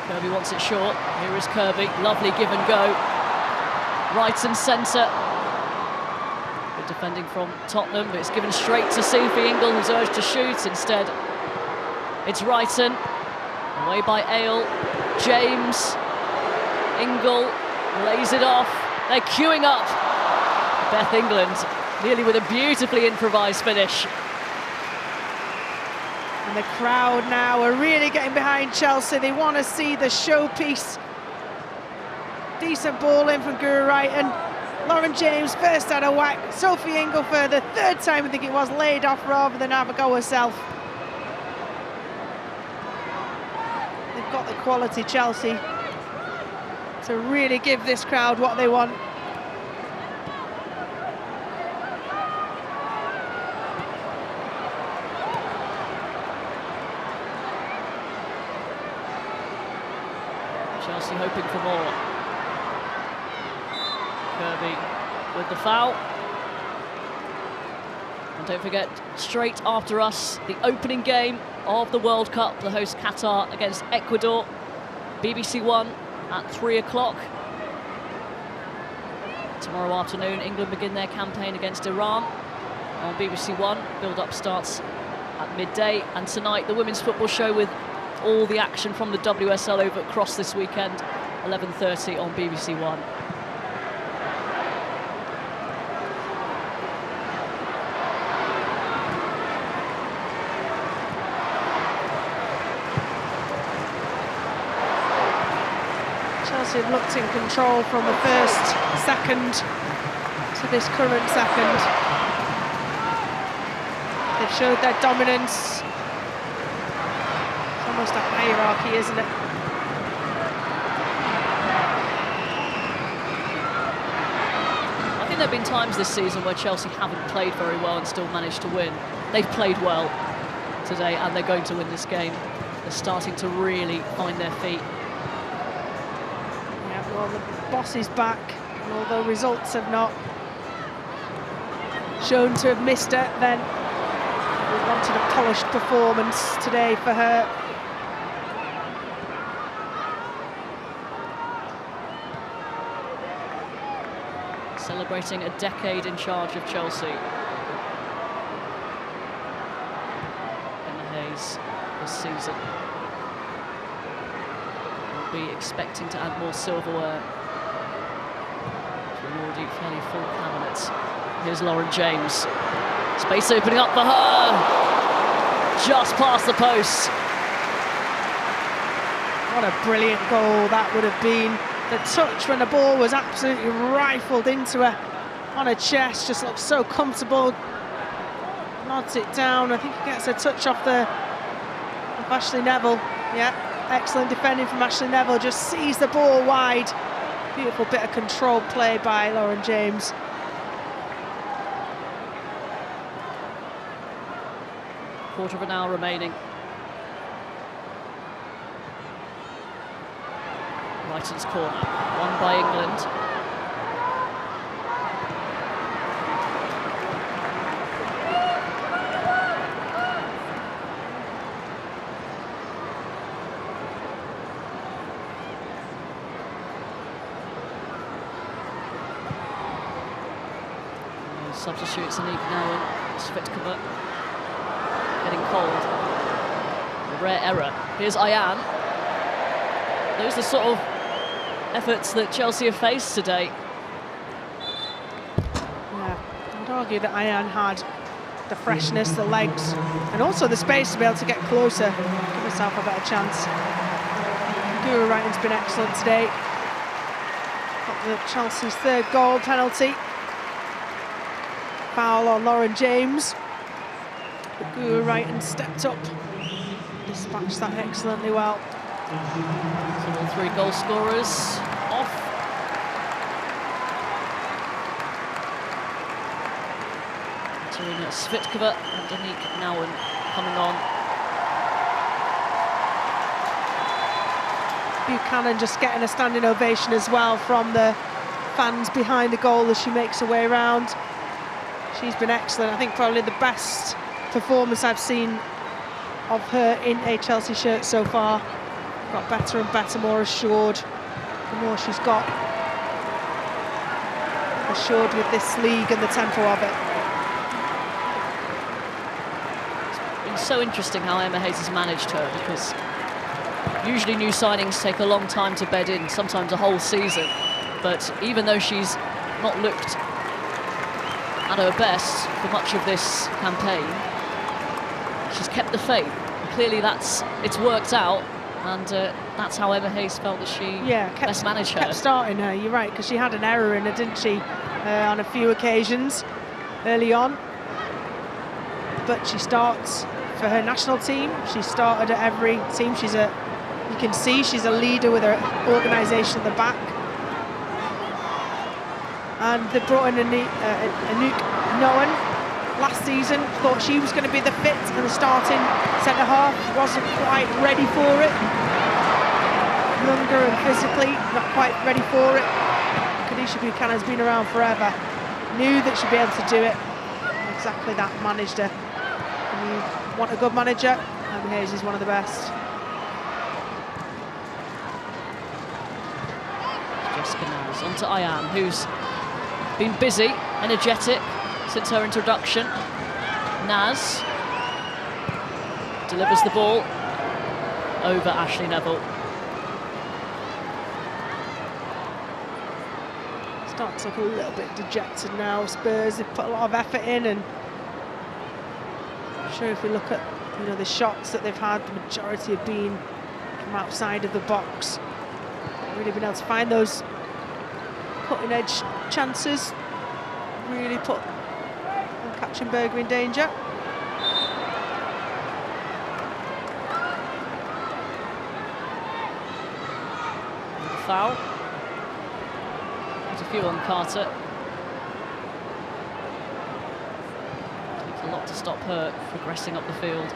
Speaker 12: Kirby wants it short. Here is Kirby. Lovely give and go. Right and centre. Good defending from Tottenham, but it's given straight to Sophie Ingle, who's urged to shoot. Instead, it's Wrighton. Away by Ale. James. Ingle lays it off. They're queuing up. Beth England nearly with a beautifully improvised finish.
Speaker 13: And the crowd now are really getting behind Chelsea. They want to see the showpiece. Decent ball in from Guru Wrighton. Lauren James first had a whack. Sophie Ingle for the third time, I think it was, laid off rather than have a go herself. They've got the quality, Chelsea, to really give this crowd what they want.
Speaker 12: Chelsea hoping for more. Kirby with the foul. And don't forget, straight after us, the opening game of the World Cup, the host Qatar against Ecuador. BBC One at 3 o'clock. Tomorrow afternoon, England begin their campaign against Iran on BBC One. Build-up starts at midday. And tonight, the Women's Football Show with all the action from the WSL over across this weekend, 11:30 on BBC One.
Speaker 13: Chelsea have looked in control from the first second to this current second. They've showed their dominance. It's almost a hierarchy, isn't it?
Speaker 12: I think there have been times this season where Chelsea haven't played very well and still managed to win. They've played well today and they're going to win this game. They're starting to really find their feet.
Speaker 13: Well, the boss is back, and although results have not shown to have missed it, then we wanted a polished performance today for her.
Speaker 12: Celebrating a decade in charge of Chelsea. Emma Hayes this season. Be expecting to add more silverware to an already fairly full cabinet. Here's Lauren James. Space opening up for her. Just past the post.
Speaker 13: What a brilliant goal that would have been. The touch when the ball was absolutely rifled into her on her chest, just looks so comfortable. Nods it down. I think he gets a touch off Ashley Neville. Yeah. Excellent defending from Ashley Neville, just sees the ball wide. Beautiful bit of controlled play by Lauren James.
Speaker 12: Quarter of an hour remaining. Brighton's corner, won by England. Substitutes Anik now, Svitkova getting cold. A rare error. Here's Ayan. Those are the sort of efforts that Chelsea have faced today.
Speaker 13: Yeah, I'd argue that Ayan had the freshness, the legs, and also the space to be able to get closer, give herself a better chance. Guru Wrighton's been excellent today. Got the Chelsea's third goal penalty. Foul on Lauren James. But Guru Wrighton stepped up, dispatched that excellently well.
Speaker 12: So all three goal scorers off. Katerina Svitkova and Anik Nouwen coming on.
Speaker 13: Buchanan just getting a standing ovation as well from the fans behind the goal as she makes her way around. She's been excellent. I think probably the best performance I've seen of her in a Chelsea shirt so far. Got better and better, more assured. The more she's got assured with this league and the tempo of it.
Speaker 12: It's been so interesting how Emma Hayes has managed her, because usually new signings take a long time to bed in, sometimes a whole season. But even though she's not looked at her best for much of this campaign, she's kept the faith. Clearly it's worked out, and that's how Emma Hayes felt that she best managed her.
Speaker 13: Kept starting her, you're right, because she had an error in her, didn't she, on a few occasions early on. But she starts for her national team. She started at every team. You can see she's a leader with her organisation at the back. And they brought in Anik Nouwen last season. Thought she was going to be the fit and the starting centre half. Wasn't quite ready for it. Younger and physically not quite ready for it. Kadisha Buchanan's been around forever. Knew that she'd be able to do it. exactly that, managed her. And you want a good manager, and Hayes is one of the best.
Speaker 12: Jessica Naz onto Ayan, who's been busy, energetic since her introduction. Naz delivers the ball over Ashley Neville.
Speaker 13: Starting to look a little bit dejected now. Spurs have put a lot of effort in, and I'm sure if we look at the shots that they've had, the majority have been from outside of the box. Really been able to find those cutting edge chances. Really put Katzenberger in danger.
Speaker 12: Foul. There's a few on Carter. Takes a lot to stop her progressing up the field.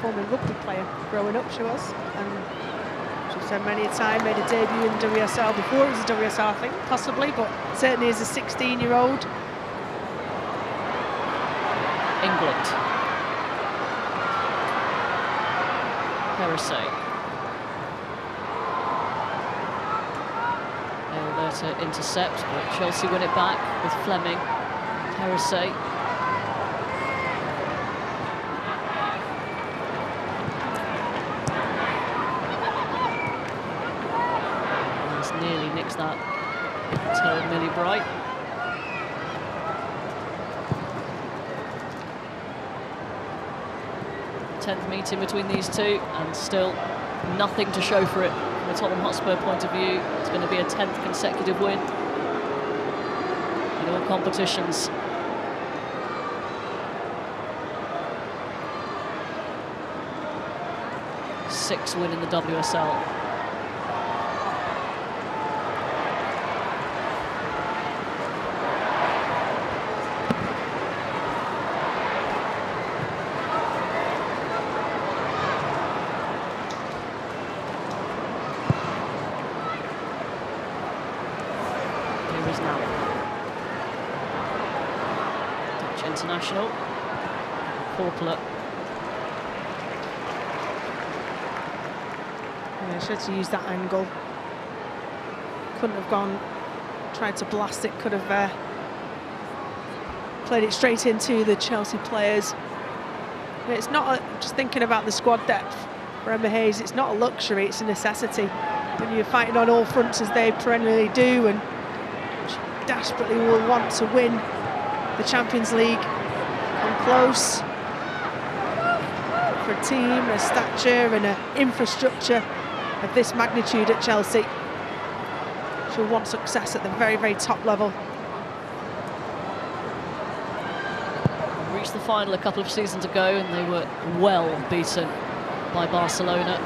Speaker 13: Former rugby player growing up, she was, and she's said many a time made a debut in WSL before it was a WSL, I think, possibly, but certainly as a 16-year-old.
Speaker 12: England. Perisset. They're there to intercept, but Chelsea win it back with Fleming. Perisset. Nearly nicks that toe of Millie Bright. Tenth meeting between these two, and still nothing to show for it from a Tottenham Hotspur point of view. It's going to be a 10th consecutive win in all competitions. Sixth win in the WSL. International. Corplet.
Speaker 13: Yeah, she had to use that angle. Couldn't have gone, tried to blast it, could have played it straight into the Chelsea players. And it's not, just thinking about the squad depth for Emma Hayes, it's not a luxury, it's a necessity. When you're fighting on all fronts as they perennially do, and she desperately will want to win the Champions League, come close. For a team, a stature and an infrastructure of this magnitude at Chelsea, she'll want success at the very, very top level.
Speaker 12: Reached the final a couple of seasons ago and they were well beaten by Barcelona.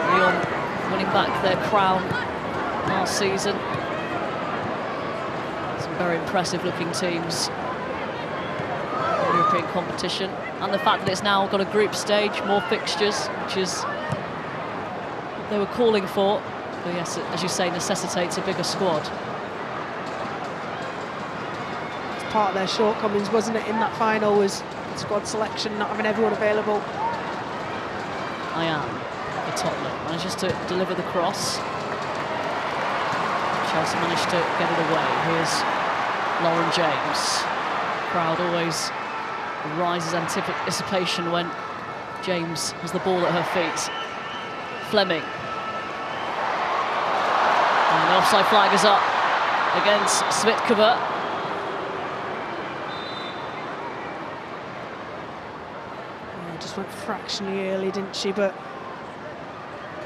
Speaker 12: Lyon winning back their crown last season. Very impressive looking teams in European competition, and the fact that it's now got a group stage, more fixtures, which is what they were calling for. But yes, as you say, necessitates a bigger squad.
Speaker 13: It's part of their shortcomings, wasn't it, in that final, was squad selection, not having everyone available.
Speaker 12: Ayan for Tottenham manages to deliver the cross. Chelsea managed to get it away. Here's Lauren James. Crowd always rises anticipation when James has the ball at her feet. Fleming. And the offside flag is up against Svitkova.
Speaker 13: Yeah, just went fractionally early, didn't she? But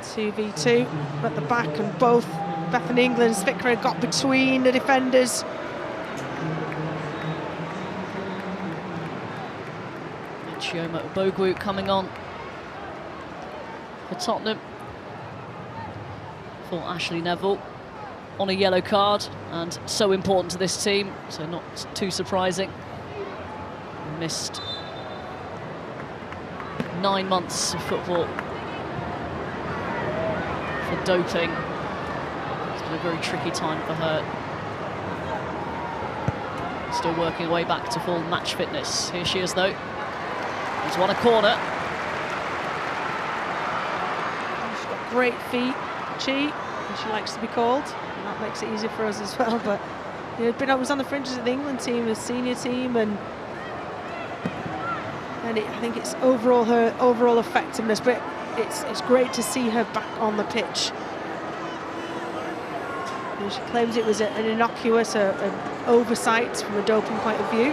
Speaker 13: 2v2 at the back, and both Bethany England and Svitkova got between the defenders.
Speaker 12: Chioma Bogu coming on for Tottenham for Ashley Neville on a yellow card, and so important to this team, so not too surprising. Missed 9 months of football for doping. It's been a very tricky time for her. Still working her way back to full match fitness. Here she is, though. He's won a corner.
Speaker 13: She's got great feet, Chi, as she likes to be called. And that makes it easier for us as well. But you know, was on the fringes of the England team, the senior team, and I think it's overall her overall effectiveness. But it's great to see her back on the pitch. And she claims it was an innocuous, an oversight from a doping point of view.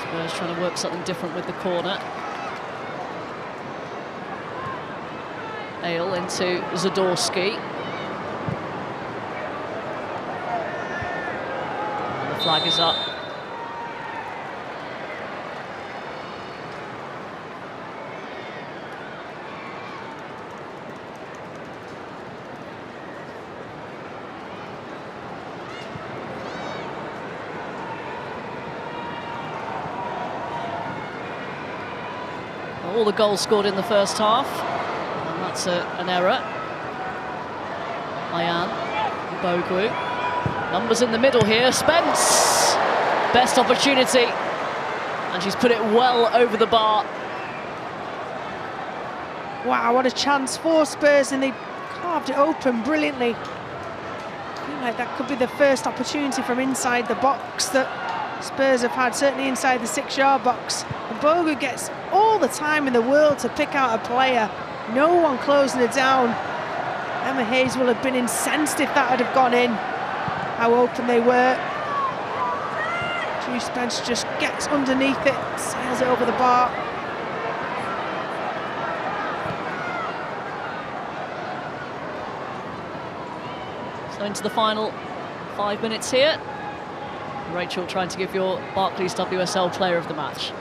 Speaker 12: Spurs trying to work something different with the corner. Ale into Zadorsky. And the flag is up. All the goals scored in the first half, and that's an error. Ayan, Bogu, numbers in the middle here, Spence, best opportunity, and she's put it well over the bar.
Speaker 13: Wow, what a chance for Spurs, and they carved it open brilliantly. I feel like that could be the first opportunity from inside the box that Spurs have had, certainly inside the 6-yard box. And Bogu gets all the time in the world to pick out a player. No one closing it down. Emma Hayes will have been incensed if that had have gone in, how open they were. Drew Spence just gets underneath it, sails it over the bar.
Speaker 12: So into the final 5 minutes here. Rachel trying to give your Barclays WSL player of the match.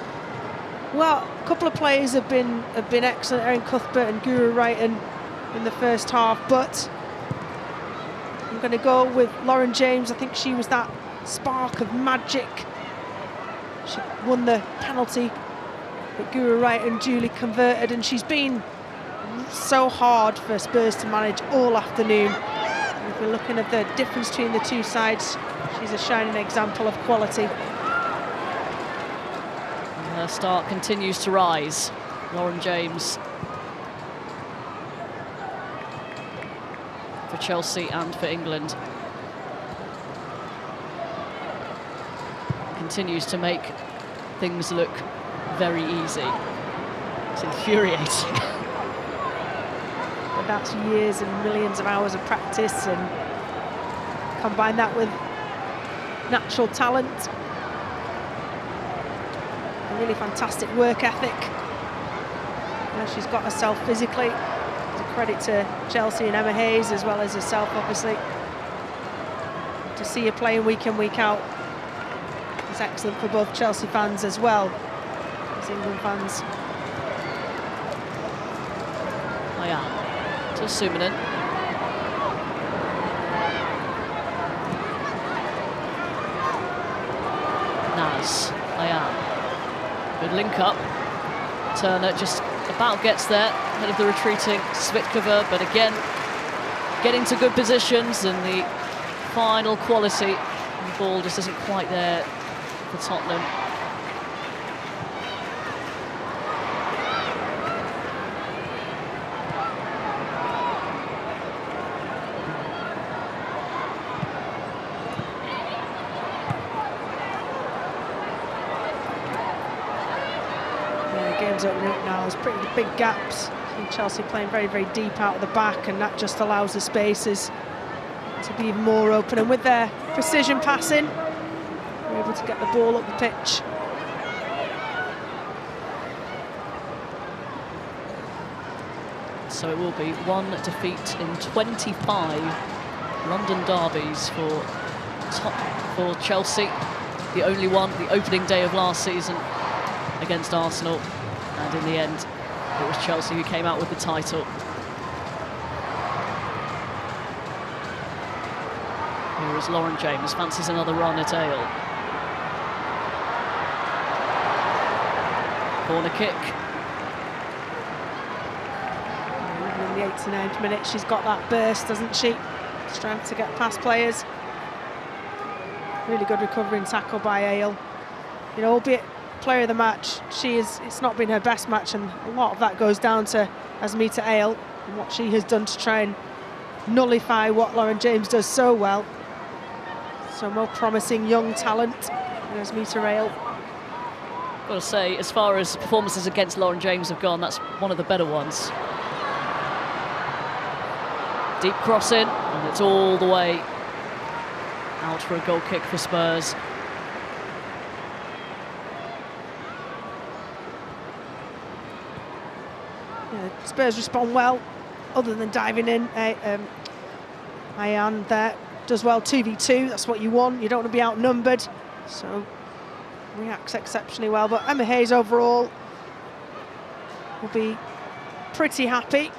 Speaker 13: Well, a couple of players have been excellent. Erin Cuthbert and Guru Wrighton in the first half, but I'm going to go with Lauren James. I think she was that spark of magic. She won the penalty that Guru Wrighton duly converted, and she's been so hard for Spurs to manage all afternoon. And if we're looking at the difference between the two sides, she's a shining example of quality.
Speaker 12: Her start continues to rise. Lauren James for Chelsea and for England. Continues to make things look very easy. It's infuriating.
Speaker 13: But that's years and millions of hours of practice, and combine that with natural talent. A really fantastic work ethic. She's got herself physically. It's a credit to Chelsea and Emma Hayes, as well as herself, obviously. To see her playing week in, week out is excellent for both Chelsea fans as well as England fans.
Speaker 12: Oh yeah, to Suminen. Naz, Ayan. Good link up. Turner just about gets there, ahead of the retreating Svitkova, but again, getting to good positions, and the final quality, the ball just isn't quite there for Tottenham.
Speaker 13: Opening up now, there's pretty big gaps. And Chelsea playing very, very deep out of the back, and that just allows the spaces to be even more open. And with their precision passing, they're able to get the ball up the pitch.
Speaker 12: So it will be one defeat in 25 London derbies for Chelsea. The only one, the opening day of last season against Arsenal. And in the end, it was Chelsea who came out with the title. Here is Lauren James, fancies another run at Ale. Corner kick.
Speaker 13: in the 89th minute. She's got that burst, doesn't she? Strength to get past players. Really good recovering tackle by Ale. You know, albeit player of the match, it's not been her best match, and a lot of that goes down to Asmita Ale and what she has done to try and nullify what Lauren James does so well. So more promising young talent in Asmita Ale.
Speaker 12: Got to say, as far as performances against Lauren James have gone, that's one of the better ones. Deep crossing, and it's all the way out for a goal kick for Spurs.
Speaker 13: Yeah, Spurs respond well, other than diving in. Ayan there does well 2v2, that's what you want. You don't want to be outnumbered, so reacts exceptionally well. But Emma Hayes overall will be pretty happy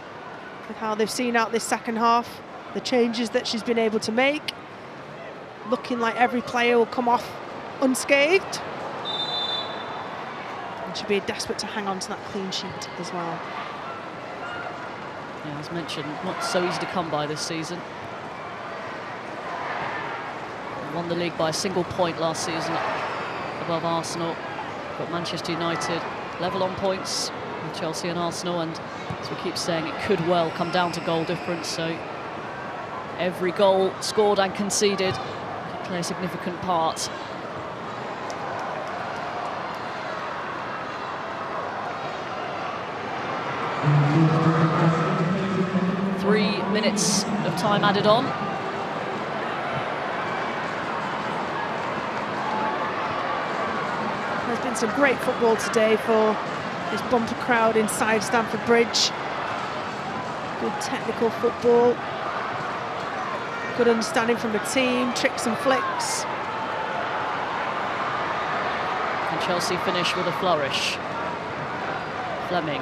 Speaker 13: with how they've seen out this second half, the changes that she's been able to make. Looking like every player will come off unscathed. And she'll be desperate to hang on to that clean sheet as well.
Speaker 12: Yeah, as mentioned, not so easy to come by this season. Won the league by a single point last season above Arsenal. Got Manchester United level on points with Chelsea and Arsenal, and as we keep saying, it could well come down to goal difference, so every goal scored and conceded could play a significant part. Three minutes of time added on.
Speaker 13: There's been some great football today for this bumper crowd inside Stamford Bridge. Good technical football. Good understanding from the team, tricks and flicks.
Speaker 12: And Chelsea finish with a flourish. Fleming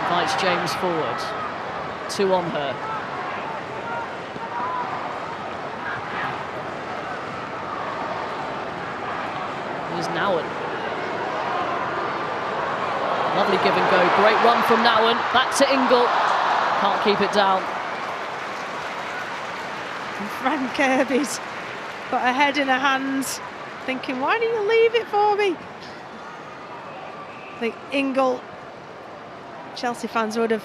Speaker 12: invites James forward. 2 on her. Here's Nowen. Lovely give and go. Great run from Nowen. Back to Ingle. Can't keep it down.
Speaker 13: And Fran Kirby's got her head in her hands, thinking, why didn't you leave it for me? I think Ingle, Chelsea fans would have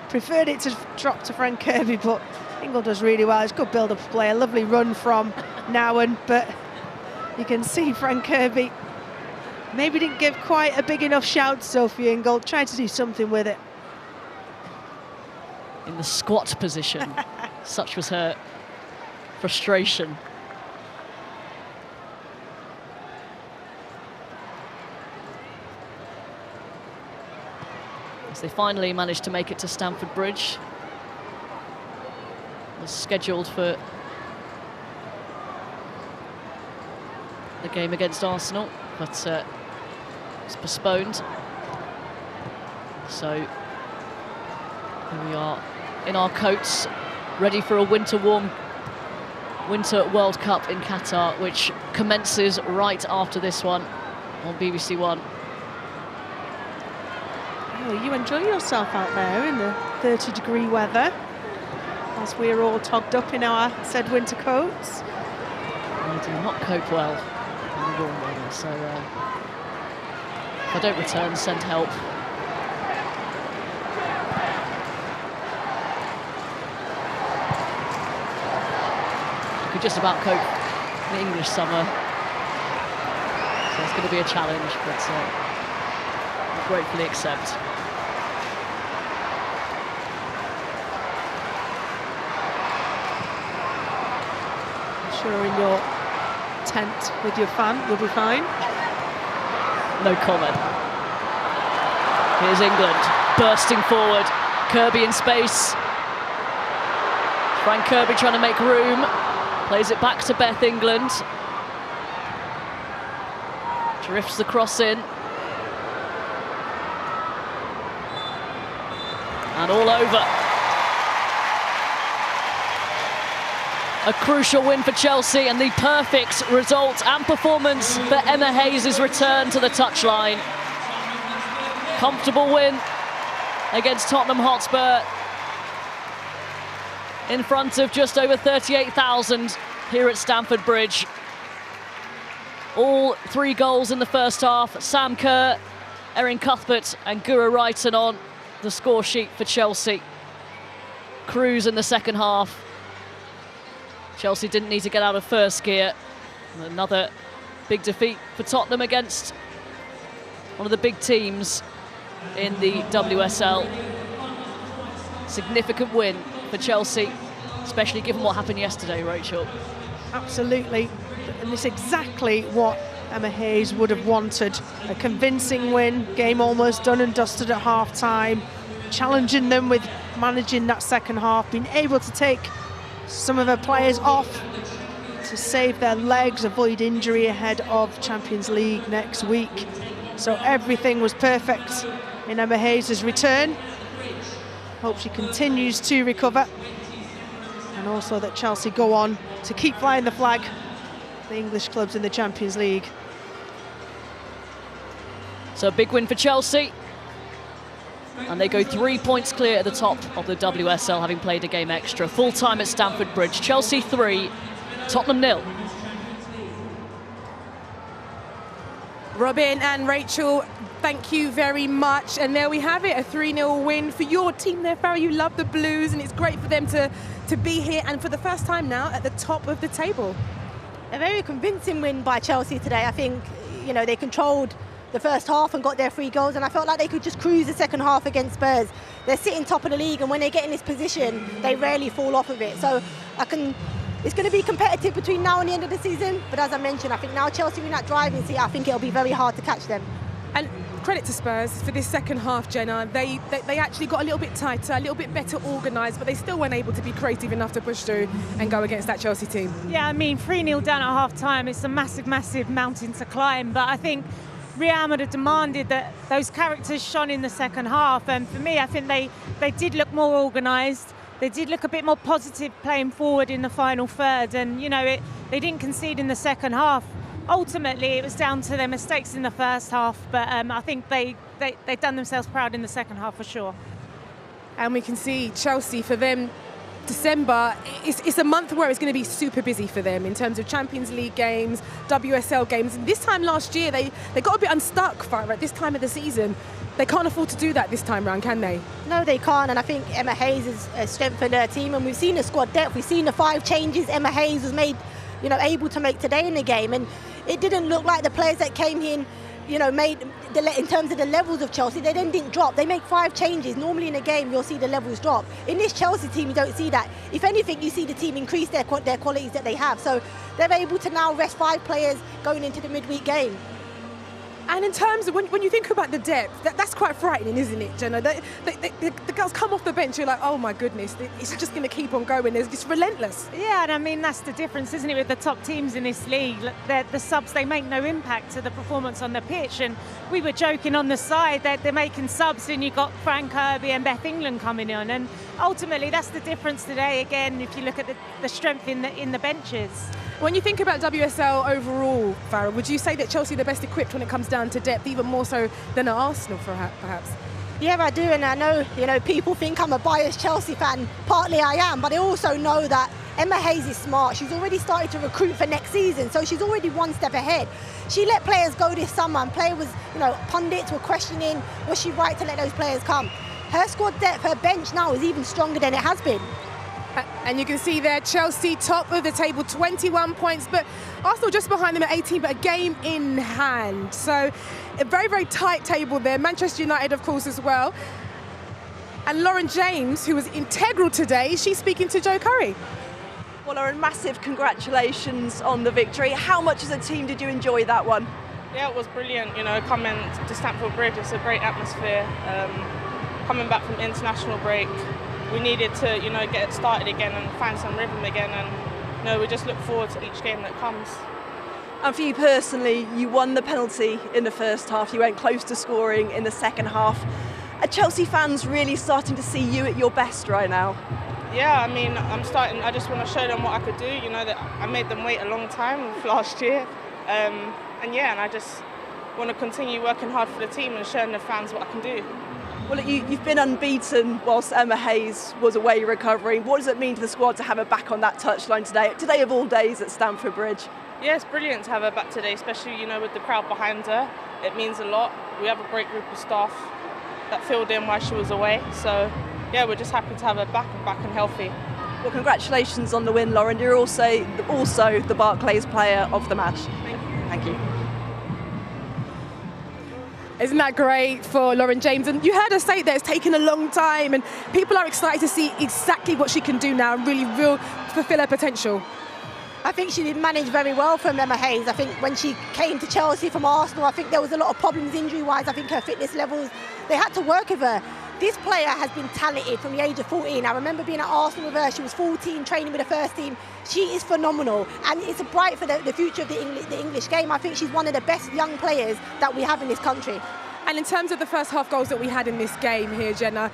Speaker 13: preferred it to drop to Fran Kirby, but Ingle does really well. It's good build-up play, a lovely run from Nowen, but you can see Fran Kirby maybe didn't give quite a big enough shout to Sophie Ingle, tried to do something with it.
Speaker 12: In the squat position, such was her frustration. As they finally managed to make it to Stamford Bridge. It was scheduled for the game against Arsenal, but it's postponed. So here we are in our coats, ready for a Winter World Cup in Qatar, which commences right after this one on BBC One.
Speaker 13: Oh, you enjoy yourself out there in the 30-degree weather, as we're all togged up in our said winter coats.
Speaker 12: I do not cope well in the warm weather, so if I don't return, send help. I could just about cope in the English summer, so it's going to be a challenge, but I gratefully accept.
Speaker 13: I'm sure in your tent with your fan, you'll be fine.
Speaker 12: No comment. Here's England bursting forward. Kirby in space. Fran Kirby trying to make room. Plays it back to Beth England. Drifts the cross in. And all over. A crucial win for Chelsea and the perfect result and performance for Emma Hayes' return to the touchline. Comfortable win, against Tottenham Hotspur in front of just over 38,000 here at Stamford Bridge. All 3 goals in the first half. Sam Kerr, Erin Cuthbert and Gura Wrighton on the score sheet for Chelsea. Cruz in the second half. Chelsea didn't need to get out of first gear. Another big defeat for Tottenham against one of the big teams in the WSL. Significant win for Chelsea, especially given what happened yesterday, Rachel.
Speaker 13: Absolutely, and it's exactly what Emma Hayes would have wanted. A convincing win, game almost done and dusted at half-time, challenging them with managing that second half, being able to take some of her players off to save their legs, avoid injury ahead of Champions League next week. So everything was perfect in Emma Hayes' return. Hope she continues to recover, and also that Chelsea go on to keep flying the flag, the English clubs in the Champions League.
Speaker 12: So a big win for Chelsea, and they go 3 points clear at the top of the WSL, having played a game extra. Full time at Stamford Bridge. Chelsea 3, Tottenham 0.
Speaker 1: Robin and Rachel, thank you very much. And there we have it, a 3-0 win for your team there, Farah. You love the Blues, and it's great for them to be here and for the first time now at the top of the table.
Speaker 7: A very convincing win by Chelsea today. I think, you know, they controlled the first half and got their 3 goals, and I felt like they could just cruise the second half against Spurs. They're sitting top of the league, and when they get in this position, they rarely fall off of it. So it's going to be competitive between now and the end of the season, but as I mentioned, I think now Chelsea in that driving seat, I think it'll be very hard to catch them.
Speaker 1: And credit to Spurs for this second half, Jenna. They actually got a little bit tighter, a little bit better organised, but they still weren't able to be creative enough to push through and go against that Chelsea team.
Speaker 8: Yeah, I mean, 3-0 down at half-time, it's a massive, massive mountain to climb, but I think Riyadh would have demanded that those characters shone in the second half, and for me, I think they did look more organised. They did look a bit more positive playing forward in the final third, and you know, they didn't concede in the second half. Ultimately, it was down to their mistakes in the first half, but I think they've done themselves proud in the second half for sure.
Speaker 1: And we can see Chelsea, for them, December, it's a month where it's going to be super busy for them in terms of Champions League games, WSL games. And this time last year, they got a bit unstuck at this time of the season. They can't afford to do that this time round, can they?
Speaker 7: No, they can't, and I think Emma Hayes has strengthened her team, and we've seen the squad depth. We've seen the 5 changes Emma Hayes was able to make today in the game, and it didn't look like the players that came in, in terms of the levels of Chelsea, they then didn't drop. They make 5 changes. Normally in a game, you'll see the levels drop. In this Chelsea team, you don't see that. If anything, you see the team increase their qualities that they have. So they're able to now rest 5 players going into the midweek game.
Speaker 1: And in terms of when you think about the depth, that's quite frightening, isn't it, Jenna? The girls come off the bench, you're like, oh my goodness, it's just going to keep on going. It's relentless.
Speaker 8: Yeah, and I mean, that's the difference, isn't it, with the top teams in this league? The subs, they make no impact to the performance on the pitch. And we were joking on the side that they're making subs, and you've got Fran Kirby and Beth England coming on. And ultimately, that's the difference today, again, if you look at the strength in the benches.
Speaker 1: When you think about WSL overall, Farah, would you say that Chelsea are the best equipped when it comes down to depth, even more so than Arsenal, perhaps?
Speaker 7: Yeah, I do, and I know, people think I'm a biased Chelsea fan. Partly I am, but I also know that Emma Hayes is smart. She's already started to recruit for next season, so she's already one step ahead. She let players go this summer, and pundits were questioning, was she right to let those players come? Her squad depth, her bench now is even stronger than it has been.
Speaker 1: And you can see there, Chelsea top of the table, 21 points, but Arsenal just behind them at 18, but a game in hand. So a very, very tight table there. Manchester United, of course, as well. And Lauren James, who was integral today, she's speaking to Joe Curry.
Speaker 9: Well, Lauren, massive congratulations on the victory. How much as a team did you enjoy that one?
Speaker 16: Yeah, it was brilliant. Coming to Stamford Bridge, it's a great atmosphere. Coming back from international break, we needed to, get started again and find some rhythm again, and we just look forward to each game that comes.
Speaker 9: And for you personally, you won the penalty in the first half. You went close to scoring in the second half. Are Chelsea fans really starting to see you at your best right now?
Speaker 16: Yeah, I mean, I just want to show them what I could do. That I made them wait a long time last year, and I just want to continue working hard for the team and showing the fans what I can do.
Speaker 9: Well, you've been unbeaten whilst Emma Hayes was away recovering. What does it mean to the squad to have her back on that touchline today of all days at Stamford Bridge?
Speaker 16: Yeah, it's brilliant to have her back today, especially, with the crowd behind her. It means a lot. We have a great group of staff that filled in while she was away. So, yeah, we're just happy to have her back and healthy.
Speaker 9: Well, congratulations on the win, Lauren. You're also the Barclays Player of the Match. Thank you.
Speaker 1: Isn't that great for Lauren James? And you heard her say that it's taken a long time and people are excited to see exactly what she can do now and really fulfill her potential.
Speaker 7: I think she did manage very well from Emma Hayes. I think when she came to Chelsea from Arsenal, I think there was a lot of problems injury-wise. I think her fitness levels, they had to work with her. This player has been talented from the age of 14. I remember being at Arsenal with her. She was 14, training with the first team. She is phenomenal, and it's bright for the future of the English game. I think she's one of the best young players that we have in this country.
Speaker 1: And in terms of the first half goals that we had in this game here, Jenna,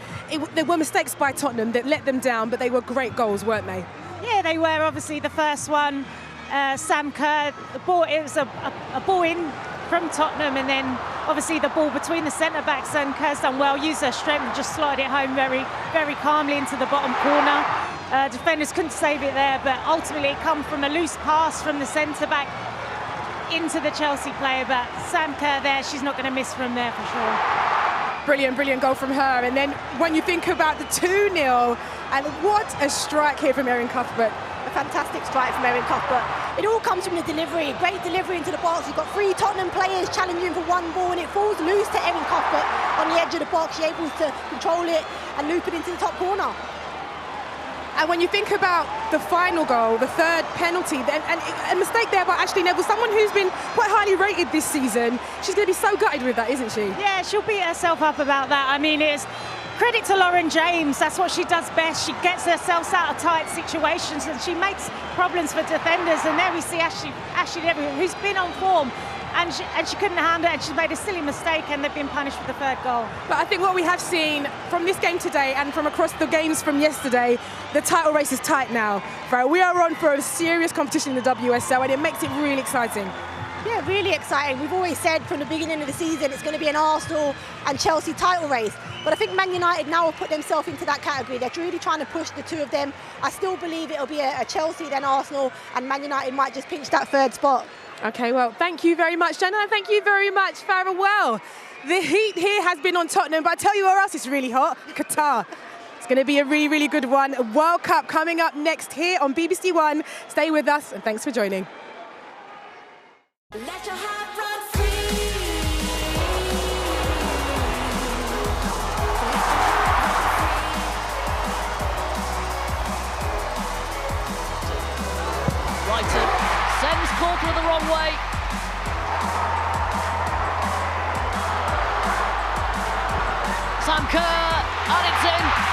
Speaker 1: there were mistakes by Tottenham that let them down, but they were great goals, weren't they?
Speaker 8: Yeah, they were. Obviously, the first one, Sam Kerr, it was a ball in from Tottenham, and then obviously the ball between the centre-backs, and Kerr's done well, used her strength and just slide it home very, very calmly into the bottom corner. Defenders couldn't save it there, but ultimately it come from a loose pass from the centre-back into the Chelsea player, but Sam Kerr there, she's not going to miss from there for sure.
Speaker 1: Brilliant goal from her. And then when you think about the 2-0, and what a strike here from Erin Cuthbert.
Speaker 7: A fantastic strike from Erin Cuthbert. It all comes from the delivery, great delivery into the box. You've got 3 Tottenham players challenging for one ball, and it falls loose to Erin Cuthbert on the edge of the box. She's able to control it and loop it into the top corner.
Speaker 1: And when you think about the final goal, the third penalty, and a mistake there by Ashley Neville, someone who's been quite highly rated this season, she's going to be so gutted with that, isn't she?
Speaker 8: Yeah, she'll beat herself up about that. I mean, it's credit to Lauren James. That's what she does best. She gets herself out of tight situations and she makes problems for defenders. And there we see Ashley Neville, who's been on form, and she couldn't handle it, and she made a silly mistake, and they've been punished for the third goal.
Speaker 1: But I think what we have seen from this game today and from across the games from yesterday, the title race is tight now. We are on for a serious competition in the WSL, and it makes it really exciting.
Speaker 7: Yeah, really exciting. We've always said from the beginning of the season it's going to be an Arsenal and Chelsea title race. But I think Man United now have put themselves into that category. They're really trying to push the two of them. I still believe it'll be a Chelsea, then Arsenal, and Man United might just pinch that third spot.
Speaker 1: Okay, well, thank you very much, Jenna, and thank you very much, Farewell. The heat here has been on Tottenham, but I tell you where else it's really hot, Qatar. It's going to be a really, really good one. A World Cup coming up next here on BBC One. Stay with us, and thanks for joining.
Speaker 17: Let your heart run free.
Speaker 12: Brighton sends Corker the wrong way. Sam Kerr, and it's in.